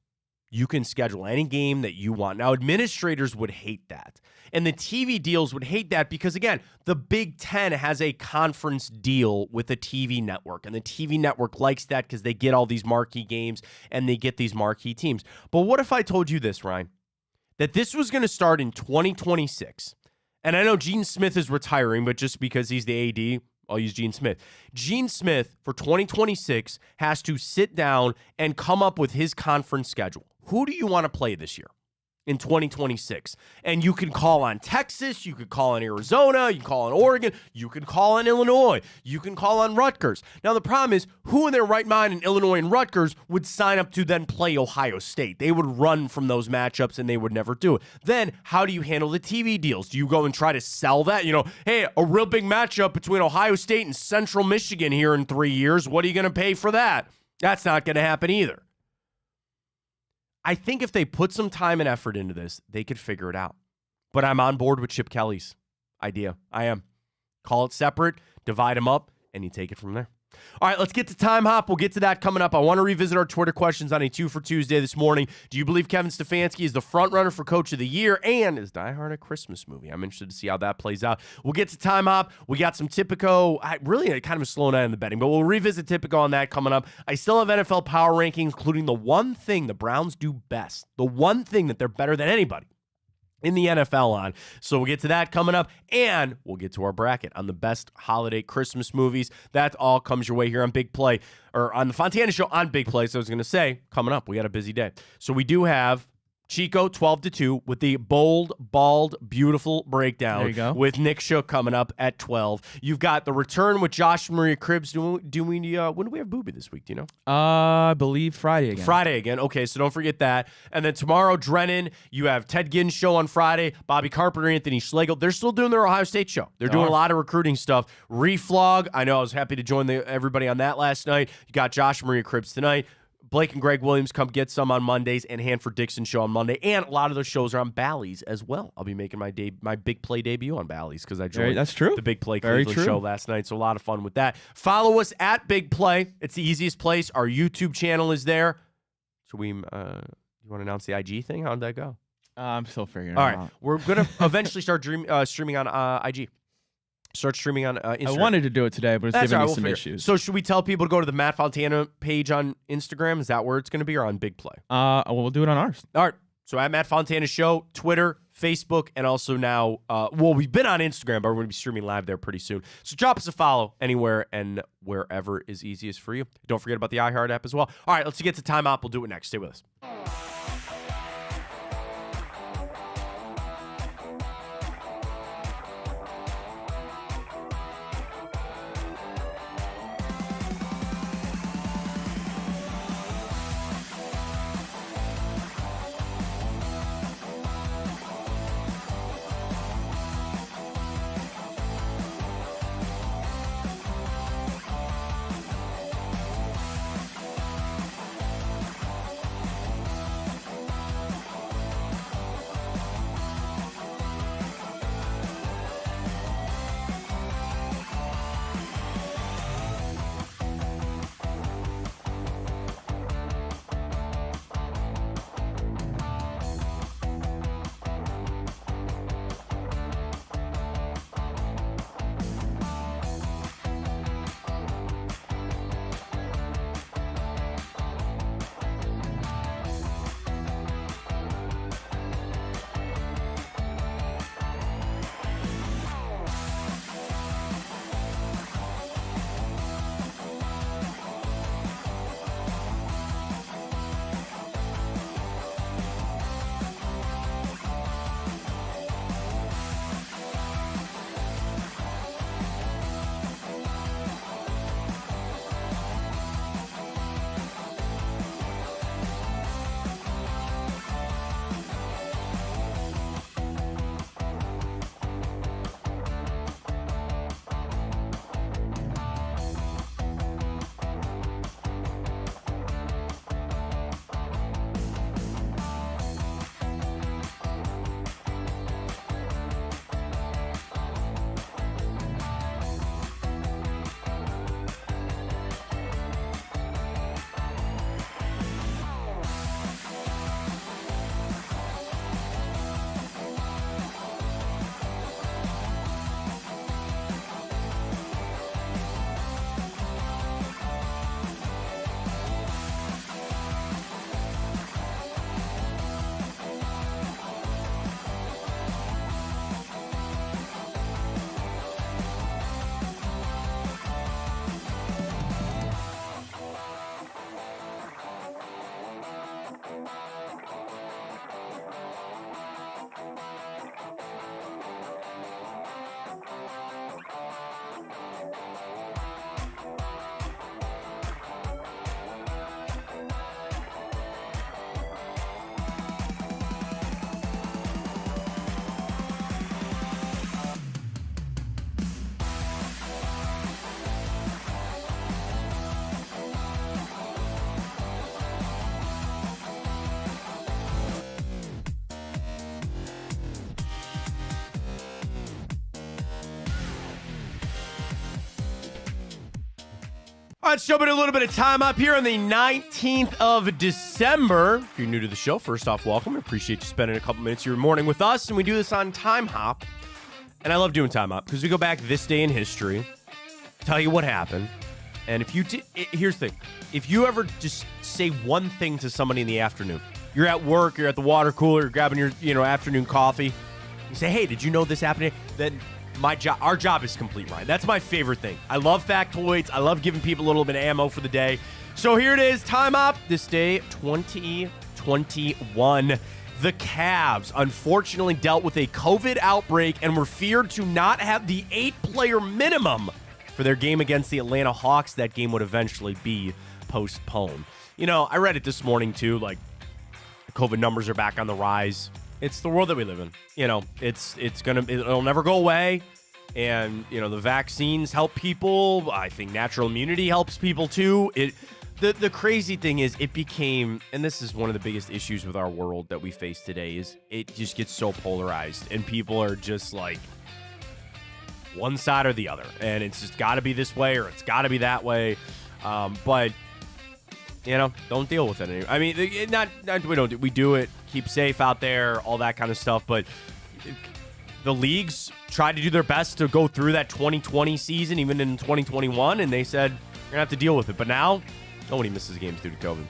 You can schedule any game that you want. Now, administrators would hate that. And the TV deals would hate that because, again, the Big Ten has a conference deal with a TV network. And the TV network likes that because they get all these marquee games and they get these marquee teams. But what if I told you this, Ryan? That this was going to start in 2026. And I know Gene Smith is retiring, but just because he's the AD, I'll use Gene Smith. Gene Smith, for 2026, has to sit down and come up with his conference schedule. Who do you want to play this year in 2026? And you can call on Texas, you could call on Arizona, you can call on Oregon, you can call on Illinois, you can call on Rutgers. Now, the problem is, who in their right mind in Illinois and Rutgers would sign up to then play Ohio State? They would run from those matchups and they would never do it. Then, how do you handle the TV deals? Do you go and try to sell that? Hey, a real big matchup between Ohio State and Central Michigan here in 3 years. What are you going to pay for that? That's not going to happen either. I think if they put some time and effort into this, they could figure it out. But I'm on board with Chip Kelly's idea. I am. Call it separate, divide them up, and you take it from there. All right, let's get to Time Hop. We'll get to that coming up. I want to revisit our Twitter questions on a 2 for Tuesday this morning. Do you believe Kevin Stefanski is the front runner for Coach of the Year? And is Die Hard a Christmas movie? I'm interested to see how that plays out. We'll get to Time Hop. We got some Tipico. Really kind of a slow night in the betting, but we'll revisit Tipico on that coming up. I still have NFL power rankings, including the one thing the Browns do best, the one thing that they're better than anybody in the NFL on. So we'll get to that coming up, and we'll get to our bracket on the best holiday Christmas movies. That all comes your way here on Big Play, or on the Fontana Show on Big Play. So I was going to say, coming up, we got a busy day. So we do have Chico 12-2 with the bold, bald, beautiful breakdown. There you go. With Nick Shook coming up at 12. You've got the return with Josh Maria Cribbs. When do we have Booby this week? Do you know? I believe Friday again. Friday again. Okay, so don't forget that. And then tomorrow, Drennan. You have Ted Ginn's show on Friday. Bobby Carpenter, Anthony Schlegel. They're still doing their Ohio State show. They're doing a lot of recruiting stuff. Reflog. I know I was happy to join everybody on that last night. You got Josh Maria Cribbs tonight. Blake and Greg Williams come get some on Mondays, and Hanford Dixon show on Monday. And a lot of those shows are on Bally's as well. I'll be making my Big Play debut on Bally's because I joined that's true. the Big Play Very Cleveland true. show last night. So a lot of fun with that. Follow us at Big Play. It's the easiest place. Our YouTube channel is there. So you want to announce the IG thing? How did that go? I'm still figuring All it right. out. We're going to eventually start streaming on IG. Start streaming on Instagram. I wanted to do it today, but it's That's giving all me right, some we'll issues. So should we tell people to go to the Matt Fontana page on Instagram? Is that where it's going to be, or on Big Play? We'll do it on ours. All right. So at Matt Fontana Show, Twitter, Facebook, and also now, we've been on Instagram, but we're going to be streaming live there pretty soon. So drop us a follow anywhere and wherever is easiest for you. Don't forget about the iHeart app as well. All right, let's get to Time Out. We'll do it next. Stay with us. All right, so a little bit of time up here on the 19th of December. If you're new to the show, first off, welcome. We appreciate you spending a couple minutes of your morning with us, and we do this on Time Hop. And I love doing Time Hop because we go back this day in history, tell you what happened, and if you here's the thing. If you ever just say one thing to somebody in the afternoon, you're at work, you're at the water cooler, you're grabbing your afternoon coffee, you say, hey, did you know this happened? Then our job is complete, Ryan. That's my favorite thing. I love factoids. I love giving people a little bit of ammo for the day. So here it is, Time Up, this day, 2021. The Cavs unfortunately dealt with a COVID outbreak and were feared to not have the 8-player minimum for their game against the Atlanta Hawks. That game would eventually be postponed. I read it this morning too, like COVID numbers are back on the rise. It's the world that we live in. It'll never go away. And, the vaccines help people. I think natural immunity helps people too. The crazy thing is it became, and this is one of the biggest issues with our world that we face today, is it just gets so polarized and people are just like one side or the other. And it's just got to be this way or it's got to be that way. But don't deal with it anymore. I mean, we do it, keep safe out there, all that kind of stuff. But the leagues tried to do their best to go through that 2020 season, even in 2021, and they said, you're going to have to deal with it. But now, nobody misses games due to COVID.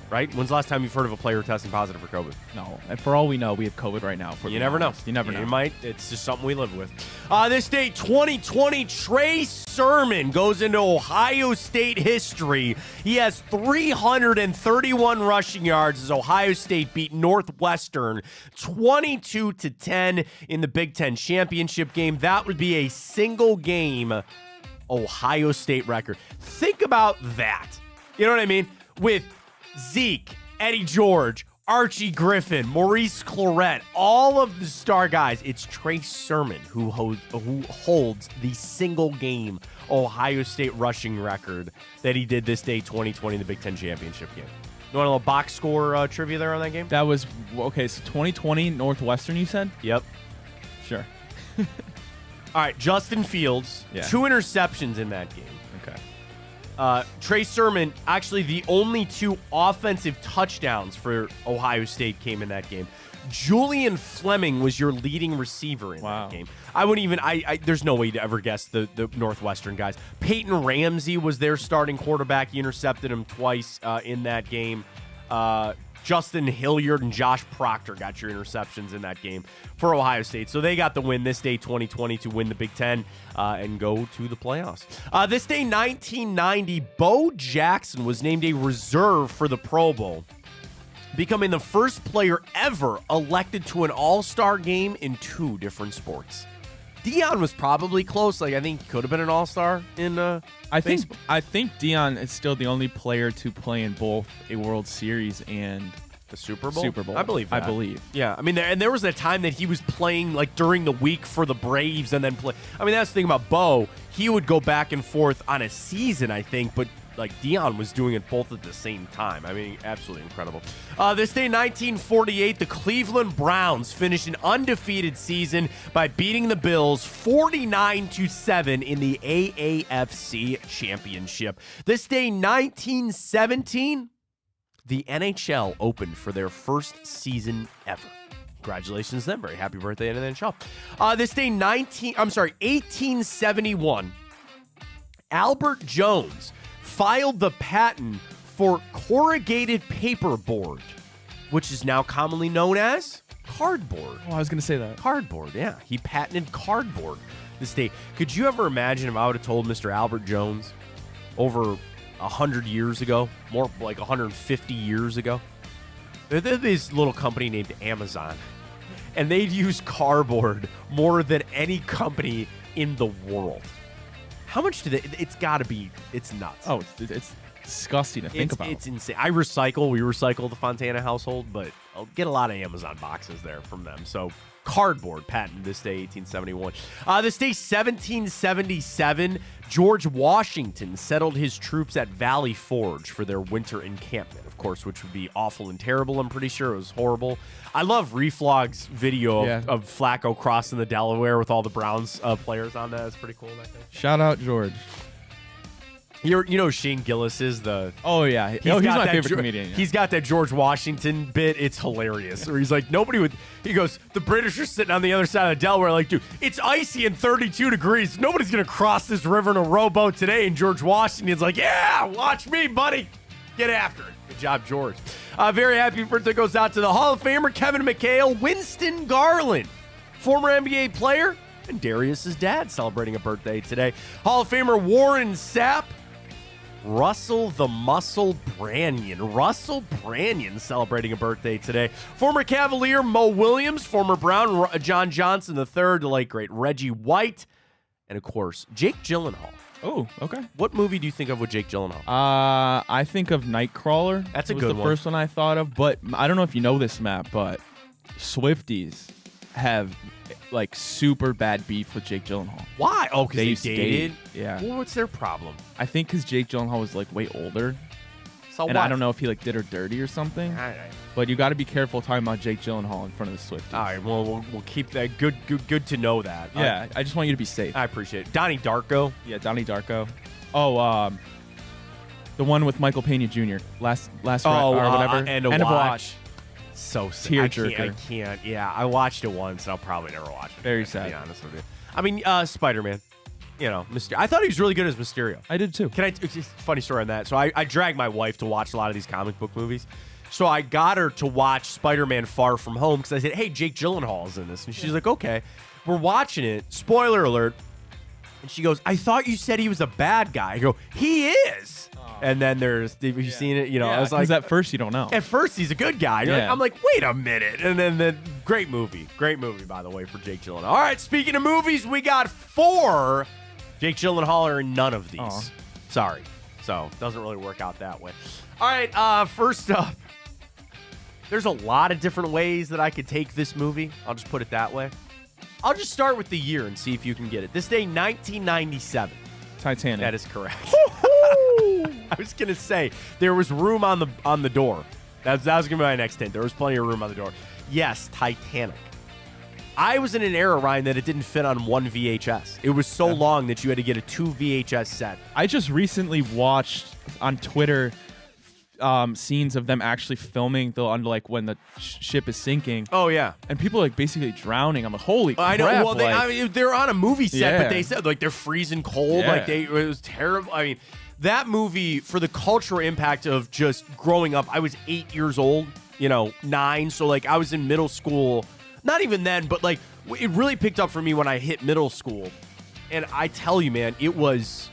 Right? When's the last time you've heard of a player testing positive for COVID? No. And for all we know, we have COVID right now. You never know. You never know. You might. It's just something we live with. This day, 2020, Trey Sermon goes into Ohio State history. He has 331 rushing yards as Ohio State beat Northwestern 22-10 in the Big Ten championship game. That would be a single game Ohio State record. Think about that. You know what I mean? With Zeke, Eddie George, Archie Griffin, Maurice Clarett, all of the star guys. It's Trey Sermon who holds the single game Ohio State rushing record that he did this day 2020 in the Big Ten championship game. You want a little box score trivia there on that game? That was, okay, so 2020 Northwestern, you said? Yep. Sure. All right, Justin Fields, 2 interceptions in that game. Okay. Trey Sermon, actually the only 2 offensive touchdowns for Ohio State came in that game. Julian Fleming was your leading receiver in that game. I wouldn't even, there's no way to ever guess the Northwestern guys. Peyton Ramsey was their starting quarterback. He intercepted him twice in that game. Justin Hilliard and Josh Proctor got your interceptions in that game for Ohio State. So they got the win this day, 2020, to win the Big Ten and go to the playoffs. This day, 1990, Bo Jackson was named a reserve for the Pro Bowl, becoming the first player ever elected to an all-star game in 2 different sports. Deion was probably close. I think he could have been an all-star in I think Deion is still the only player to play in both a World Series and the Super Bowl. I believe that. I believe. Yeah. I mean, there was a time that he was playing during the week for the Braves and then play. I mean, that's the thing about Bo. He would go back and forth on a season, I think, but Deion was doing it both at the same time. I mean, absolutely incredible. This day, 1948, the Cleveland Browns finished an undefeated season by beating the Bills 49-7 in the AAFC Championship. This day, 1917, the NHL opened for their first season ever. Congratulations to them. Very happy birthday to the NHL. This day, 1871, Albert Jones filed the patent for corrugated paperboard, which is now commonly known as cardboard. Oh, I was going to say that. Cardboard, yeah. He patented cardboard this day. Could you ever imagine if I would have told Mr. Albert Jones over 100 years ago, more like 150 years ago, there's this little company named Amazon, and they'd use cardboard more than any company in the world. How much do they? It's got to be. It's nuts. Oh, it's disgusting to think about. It's insane. We recycle the Fontana household, but I'll get a lot of Amazon boxes there from them. So cardboard patent this day, 1871. This day, 1777, George Washington settled his troops at Valley Forge for their winter encampment, of course, which would be awful and terrible. I'm pretty sure it was horrible. I love Reflog's video of Flacco crossing the Delaware with all the Browns players on that. It's pretty cool. That day. Shout out George. You know who Shane Gillis is the. Oh yeah, he's my favorite comedian. Yeah. He's got that George Washington bit. It's hilarious. Where he's like, nobody would. He goes, the British are sitting on the other side of Delaware, like, dude, it's icy and 32 degrees. Nobody's gonna cross this river in a rowboat today. And George Washington's like, yeah, watch me, buddy. Get after it. Good job, George. Very happy birthday goes out to the Hall of Famer Kevin McHale, Winston Garland, former NBA player, and Darius's dad celebrating a birthday today. Hall of Famer Warren Sapp. Russell the Muscle Branyan. Russell Branyan celebrating a birthday today. Former Cavalier Mo Williams, former Brown John Johnson III, the late great Reggie White, and of course Jake Gyllenhaal. Oh, okay. What movie do you think of with Jake Gyllenhaal? I think of Nightcrawler. That's a was good the one. first one I thought of, but I don't know if you know this, Matt, but Swifties have like super bad beef with Jake Gyllenhaal. Why? Oh, because they dated? Yeah. Well, what's their problem? I think because Jake Gyllenhaal was like way older, So and what? I don't know if he like did her dirty or something. All right. But you got to be careful talking about Jake Gyllenhaal in front of the Swifties. All right. Well, we'll keep that. Good to know that. Yeah, I just want you to be safe. I appreciate it. Donnie Darko. Yeah, Donnie Darko. Oh, the one with Michael Pena Jr. Last or whatever. End of watch. So sad. Tearjerker. I can't. Yeah, I watched it once, and I'll probably never watch it. Very again, sad. To be honest with you. I mean, Spider-Man. You know, I thought he was really good as Mysterio. I did too. It's a funny story on that. So I dragged my wife to watch a lot of these comic book movies. So I got her to watch Spider-Man Far From Home because I said, hey, Jake Gyllenhaal's in this. And she's like, okay. We're watching it. Spoiler alert. And she goes, I thought you said he was a bad guy. I go, he is. And then have you seen it? You know, I was like, at first you don't know. at first he's a good guy. You're like, Yeah. I'm like, wait a minute. And then the great movie, by the way, for Jake Gyllenhaal. All right, speaking of movies, we got 4. Jake Gyllenhaal are in none of these. Aw. Sorry. So doesn't really work out that way. All right, first up, there's a lot of different ways that I could take this movie. I'll just put it that way. I'll just start with the year and see if you can get it. This day, 1997. Titanic. That is correct. I was gonna say there was room on the door. That was gonna be my next hint. There was plenty of room on the door. Yes, Titanic. I was in an era, Ryan, that it didn't fit on one VHS. It was so long that you had to get a 2 VHS set. I just recently watched on Twitter scenes of them actually filming when the ship is sinking. Oh yeah, And people are like basically drowning. I'm like, holy crap. I know. Well, they're on a movie set, but Yeah. they said like they're freezing cold. Yeah. Like it was terrible. I mean, that movie, for the cultural impact of just growing up, I was 8 years old, 9. So like I was in middle school. Not even then, but like it really picked up for me when I hit middle school. And I tell you, man, it was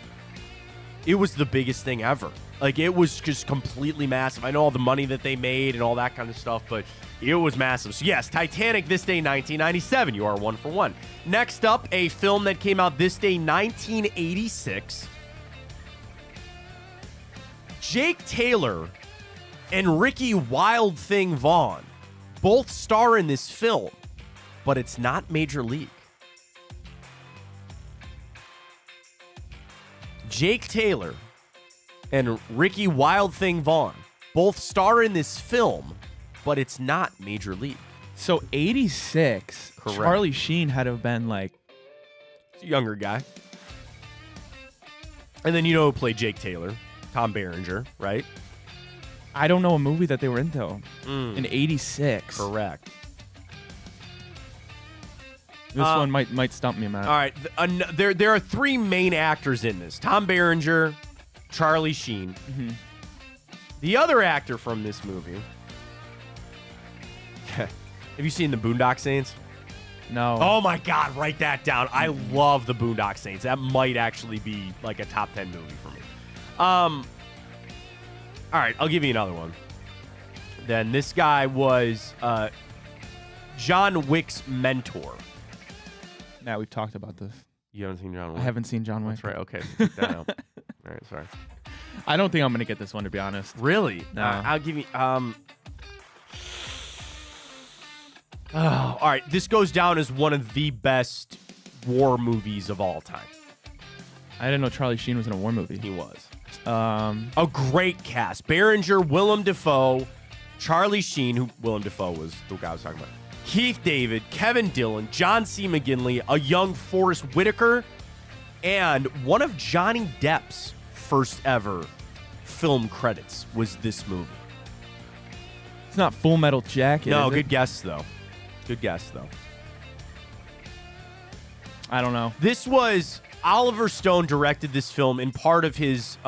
the biggest thing ever. Like it was just completely massive. I know all the money that they made and all that kind of stuff, but it was massive. So yes, Titanic, this day, 1997. You are 1 for 1. Next up, a film that came out this day, 1986. Jake Taylor and Ricky Wild Thing Vaughn both star in this film, but it's not Major League. Jake Taylor and Ricky Wild Thing Vaughn both star in this film, but it's not Major League. So 86, Correct. Charlie Sheen had to have been like, It's a younger guy. And then you know who played Jake Taylor? Tom Berenger, right? I don't know a movie that they were into in 86. Correct. This one might stump me, man. All right. There are 3 main actors in this. Tom Berenger, Charlie Sheen. Mm-hmm. The other actor from this movie. Have you seen the Boondock Saints? No. Oh my God, write that down. I love the Boondock Saints. That might actually be like a top 10 movie for me. All right, I'll give you another one. Then this guy was John Wick's mentor. Matt, we've talked about this. You haven't seen John Wick? I haven't seen John Wick. That's right. Okay, take that out. All right, sorry. I don't think I'm going to get this one, to be honest. Really? No. I'll give you. All right, this goes down as one of the best war movies of all time. I didn't know Charlie Sheen was in a war movie. He was. Um, A great cast. Berenger, Willem Dafoe, Charlie Sheen, who Willem Dafoe was the guy I was talking about. Keith David, Kevin Dillon, John C. McGinley, a young Forrest Whitaker, and one of Johnny Depp's first ever film credits was this movie. It's not Full Metal Jacket. No, is it? good guess though. Good guess though. I don't know. This was Oliver Stone directed this film in part of his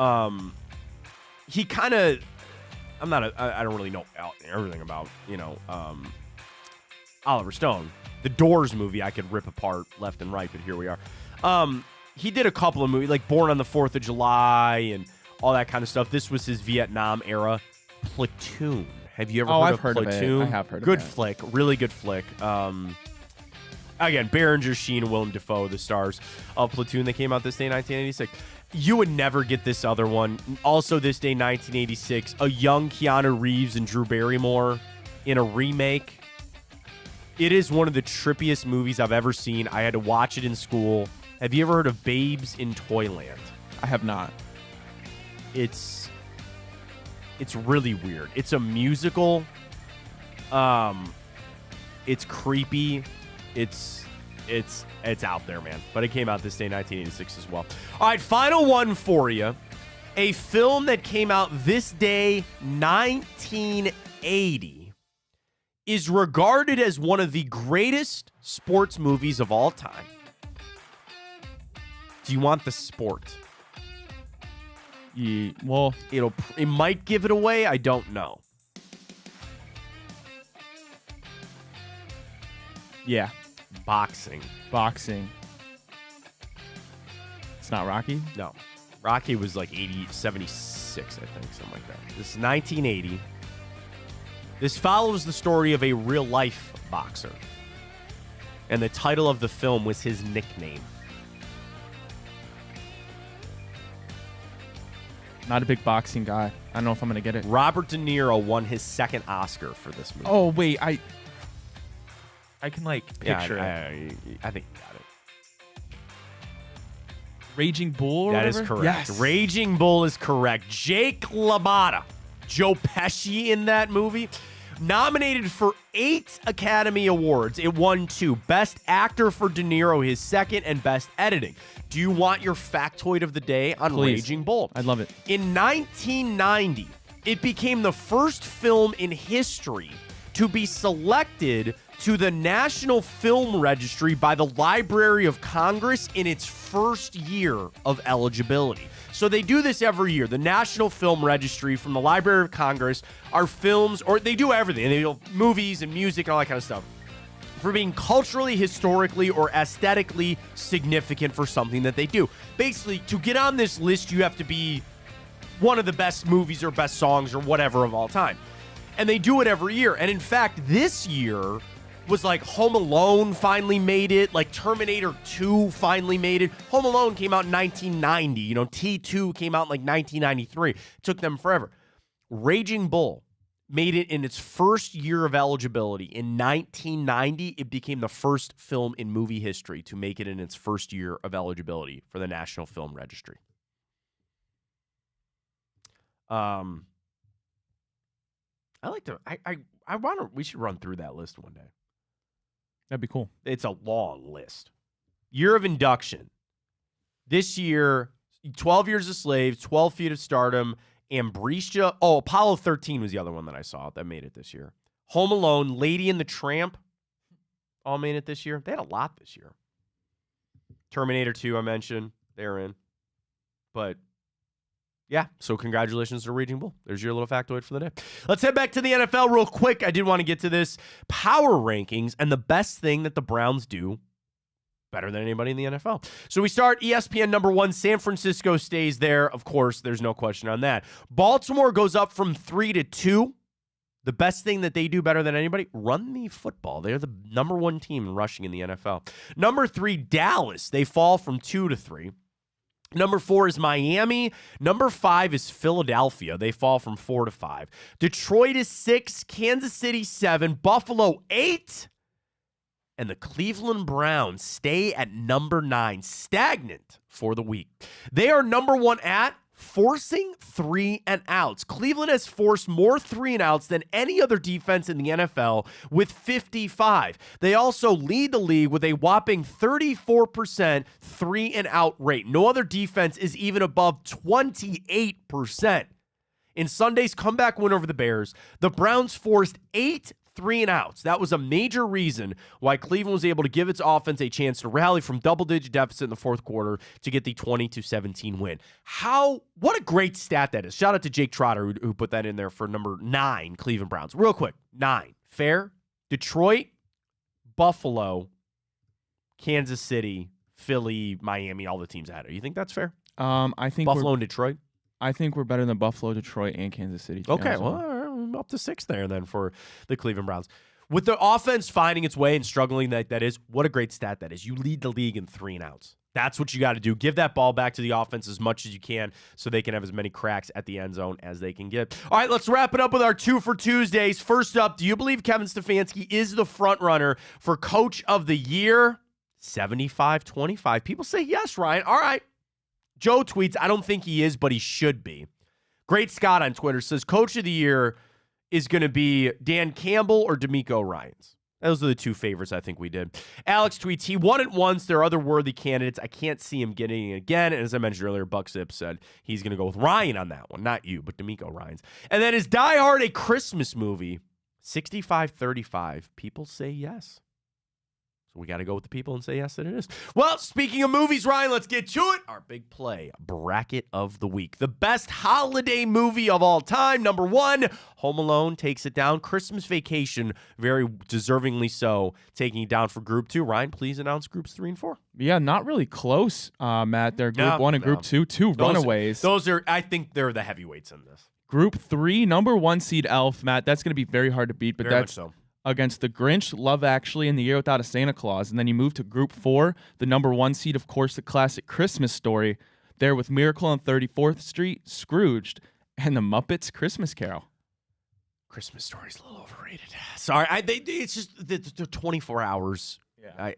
he kind of I don't really know everything about, Oliver Stone. The Doors movie I could rip apart left and right, but here we are. He did a couple of movies like Born on the 4th of July and all that kind of stuff. This was his Vietnam era. Platoon. Have you ever heard of Platoon? I have heard of it. Good flick. Really good flick. Again, Berenger, Sheen, and Willem Dafoe, the stars of Platoon. They came out this day, 1986. You would never get this other one. Also this day, 1986, a young Keanu Reeves and Drew Barrymore in a remake. It is one of the trippiest movies I've ever seen. I had to watch it in school. Have you ever heard of Babes in Toyland? I have not. It's really weird. It's a musical. It's creepy. It's out there, man. But it came out this day, 1986 as well. All right, final one for you. A film that came out this day, 1980, is regarded as one of the greatest sports movies of all time. Do you want the sport? Yeah, well, It might give it away. I don't know. yeah. Boxing. It's not Rocky? No. Rocky was like 76, I think, something like that. This is 1980. This follows the story of a real-life boxer. And the title of the film was his nickname. Not a big boxing guy. I don't know if I'm going to get it. Robert De Niro won his second Oscar for this movie. Oh, wait. I can, picture it. I think you got it. Raging Bull or That whatever? is correct. Yes. Raging Bull is correct. Jake LaMotta, Joe Pesci in that movie, nominated for 8 Academy Awards. It won 2. Best Actor for De Niro, his second, and Best Editing. Do you want your factoid of the day on Please. Raging Bull? I'd love it. In 1990, it became the first film in history to be selected to the National Film Registry by the Library of Congress in its first year of eligibility. So they do this every year. The National Film Registry from the Library of Congress are films, or they do everything. They do movies and music and all that kind of stuff, for being culturally, historically, or aesthetically significant for something that they do. Basically, to get on this list, you have to be one of the best movies or best songs or whatever of all time. And they do it every year. And in fact, this year was like Home Alone finally made it, like Terminator 2 finally made it. Home Alone came out in 1990. T2 came out in like 1993. It took them forever. Raging Bull made it in its first year of eligibility. In 1990, it became the first film in movie history to make it in its first year of eligibility for the National Film Registry. We should run through that list one day. That'd be cool. It's a long list. Year of induction. This year, 12 Years a Slave, 12 Feet of Stardom, Ambrosia. Oh, Apollo 13 was the other one that I saw that made it this year. Home Alone, Lady and the Tramp all made it this year. They had a lot this year. Terminator 2, I mentioned. They're in. But yeah, so congratulations to Raging Bull. There's your little factoid for the day. Let's head back to the NFL real quick. I did want to get to this. Power rankings and the best thing that the Browns do better than anybody in the NFL. So we start ESPN number 1. San Francisco stays there. Of course, there's no question on that. Baltimore goes up from 3 to 2. The best thing that they do better than anybody, run the football. They're the number 1 team in rushing in the NFL. Number 3, Dallas. They fall from 2 to 3. Number 4 is Miami. Number 5 is Philadelphia. They fall from 4 to 5. Detroit is 6. Kansas City 7. Buffalo 8. And the Cleveland Browns stay at number 9, stagnant for the week. They are number 1 at forcing 3 and outs. Cleveland has forced more 3 and outs than any other defense in the NFL with 55. They also lead the league with a whopping 34% 3 and out rate. No other defense is even above 28%. In Sunday's comeback win over the Bears, the Browns forced 8 3 and outs. That was a major reason why Cleveland was able to give its offense a chance to rally from double-digit deficit in the fourth quarter to get the 20-17 win. What a great stat that is. Shout out to Jake Trotter who put that in there for number 9, Cleveland Browns. Real quick, 9. Fair? Detroit, Buffalo, Kansas City, Philly, Miami, all the teams ahead. You think that's fair? I think Buffalo and Detroit? I think we're better than Buffalo, Detroit, and Kansas City. Okay, well, up to 6 there then for the Cleveland Browns. With the offense finding its way and struggling, that is, what a great stat that is. You lead the league in 3 and outs. That's what you got to do. Give that ball back to the offense as much as you can so they can have as many cracks at the end zone as they can get. All right, let's wrap it up with our 2 for Tuesdays. First up, do you believe Kevin Stefanski is the front runner for Coach of the Year? 75-25. People say yes, Ryan. All right. Joe tweets, I don't think he is, but he should be. Great Scott on Twitter says, Coach of the Year is going to be Dan Campbell or D'Amico Ryans. Those are the 2 favorites I think we did. Alex tweets, he won it once. There are other worthy candidates. I can't see him getting it again. And as I mentioned earlier, Buck Zip said he's going to go with Ryan on that one. Not you, but D'Amico Ryans. And then is Die Hard a Christmas movie? 65-35. People say yes. So we got to go with the people and say yes, that it is. Well, speaking of movies, Ryan, let's get to it. Our big play bracket of the week. The best holiday movie of all time. Number 1, Home Alone takes it down. Christmas Vacation, very deservingly so, taking it down for Group 2. Ryan, please announce Groups 3 and 4. Yeah, not really close, Matt. They're Group 1 and Group 2. 2 runaways. I think they're the heavyweights in this. Group 3, number 1 seed Elf, Matt. That's going to be very hard to beat, but Very that's much so. Against The Grinch, Love Actually, and The Year Without a Santa Claus. And then you move to Group 4, the number 1 seed, of course, the classic Christmas Story, there with Miracle on 34th Street, Scrooged, and The Muppets Christmas Carol. Christmas Story's a little overrated. Sorry, it's just the 24 hours. Yeah.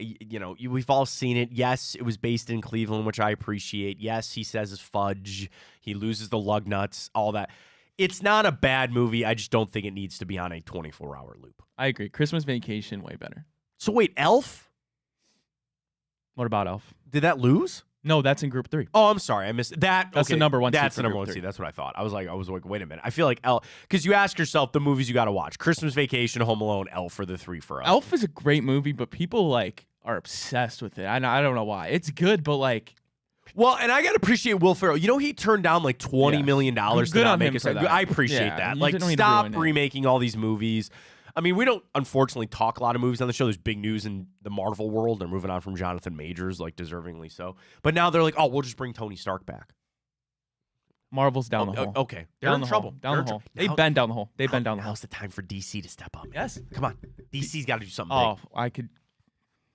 We've all seen it. Yes, it was based in Cleveland, which I appreciate. Yes, he says it's fudge. He loses the lug nuts, all that. It's not a bad movie. I just don't think it needs to be on a 24-hour loop. I agree. Christmas Vacation, way better. So wait, Elf? What about Elf? Did that lose? No, that's in Group 3. Oh, I'm sorry. I missed that. That's the number 1 seed. That's the number 1 seed. That's what I thought. I was like, wait a minute. I feel like Elf, because you ask yourself the movies you got to watch. Christmas Vacation, Home Alone, Elf are the 3 for us. Elf is a great movie, but people are obsessed with it. I don't know why. It's good, but well, and I got to appreciate Will Ferrell. He turned down like $20 million to not make it. I appreciate that. Like, stop remaking all these movies. I mean, we don't, unfortunately, talk a lot of movies on the show. There's big news in the Marvel world. They're moving on from Jonathan Majors, like, deservingly so. But now they're like, oh, we'll just bring Tony Stark back. Marvel's down the hole. Okay. They're in trouble. Down the hole. They've been down the hole. Now's the time for DC to step up. Yes. Come on. DC's got to do something big. I could...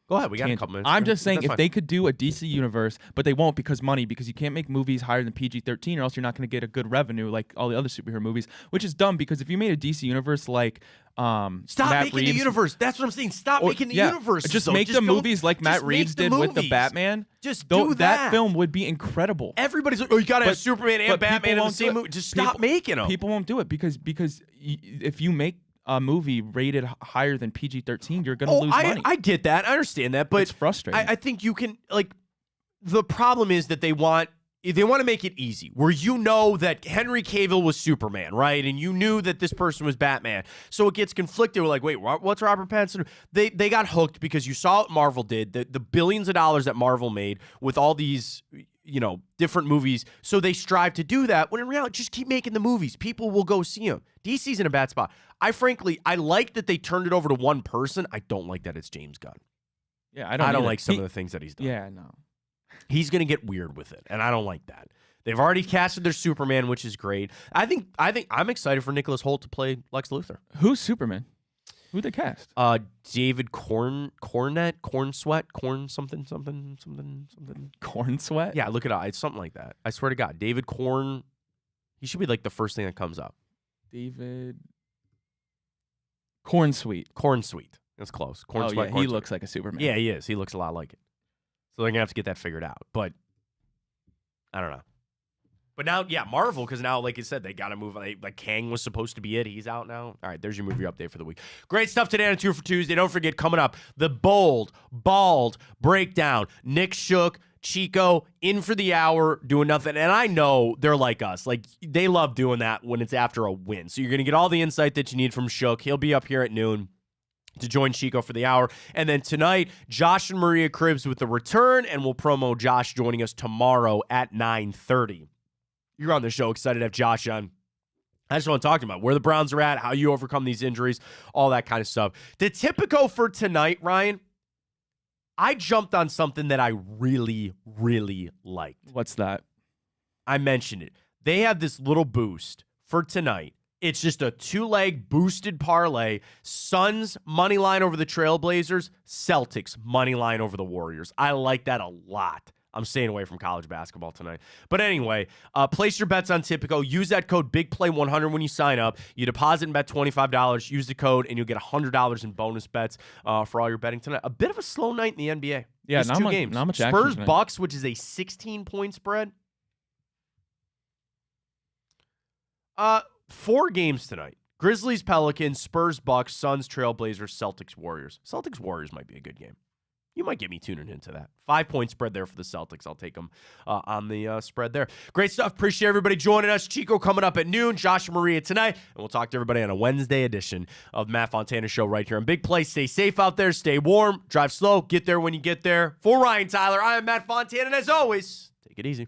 Go ahead. We got a couple minutes. I'm just saying, if they could do a DC universe, but they won't because you can't make movies higher than PG-13 or else you're not going to get a good revenue like all the other superhero movies, which is dumb because if you made a DC universe like Stop making the universe. That's what I'm saying. Stop making the universe. Just make the movies like Matt Reeves did with the Batman. Just do that. That film would be incredible. Everybody's like, oh, you got to have Superman and Batman in the same movie. Just stop making them. People won't do it because if you make a movie rated higher than PG-13, you're going to lose money. I get that. I understand that. But it's frustrating. I think you can, the problem is that they want to make it easy, where that Henry Cavill was Superman, right? And you knew that this person was Batman. So it gets conflicted. We're like, wait, what's Robert Pattinson? They got hooked because you saw what Marvel did, the billions of dollars that Marvel made with all these different movies. So they strive to do that, when in reality, just keep making the movies. People will go see them. DC's in a bad spot. I like that they turned it over to one person. I don't like that it's James Gunn. Yeah, I don't like some of the things that he's done. Yeah, no. He's going to get weird with it, and I don't like that. They've already casted their Superman, which is great. I think I'm excited for Nicholas Hoult to play Lex Luthor. Who's Superman? Who'd they cast? David Corn Sweat, something. Corn Sweat? Yeah, look it up. It's something like that. I swear to God, David Corn. He should be like the first thing that comes up. David Corn Sweet. That's close. He looks like a Superman. Yeah, he is. He looks a lot like it. So they're gonna have to get that figured out. But I don't know. But now, yeah, Marvel, because now, like I said, they got to move. Like Kang was supposed to be it. He's out now. All right, there's your movie update for the week. Great stuff today on 2 for Tuesday. Don't forget, coming up, the bold, bald breakdown. Nick Shook, Chico, in for the hour, doing nothing. And I know they're like us. Like, they love doing that when it's after a win. So you're going to get all the insight that you need from Shook. He'll be up here at noon to join Chico for the hour. And then tonight, Josh and Maria Cribbs with the return, and we'll promo Josh joining us tomorrow at 9:30. You're on the show, excited to have Josh on. I just want to talk to him about where the Browns are at, how you overcome these injuries, all that kind of stuff. The Typico for tonight, Ryan, I jumped on something that I really, really liked. What's that? I mentioned it. They have this little boost for tonight. It's just a 2-leg boosted parlay. Suns money line over the Trailblazers, Celtics money line over the Warriors. I like that a lot. I'm staying away from college basketball tonight. But anyway, place your bets on Typico. Use that code BIGPLAY100 when you sign up. You deposit and bet $25. Use the code, and you'll get $100 in bonus bets for all your betting tonight. A bit of a slow night in the NBA. Yeah, not much games. Not much action Spurs tonight. Bucks, which is a 16-point spread. 4 games tonight. Grizzlies, Pelicans, Spurs, Bucks, Suns, Trailblazers, Celtics, Warriors. Celtics, Warriors might be a good game. You might get me tuning into that. 5-point spread there for the Celtics. I'll take them on the spread there. Great stuff. Appreciate everybody joining us. Chico coming up at noon. Josh and Maria tonight. And we'll talk to everybody on a Wednesday edition of Matt Fontana Show right here on Big Play. Stay safe out there. Stay warm. Drive slow. Get there when you get there. For Ryan Tyler, I am Matt Fontana. And as always, take it easy.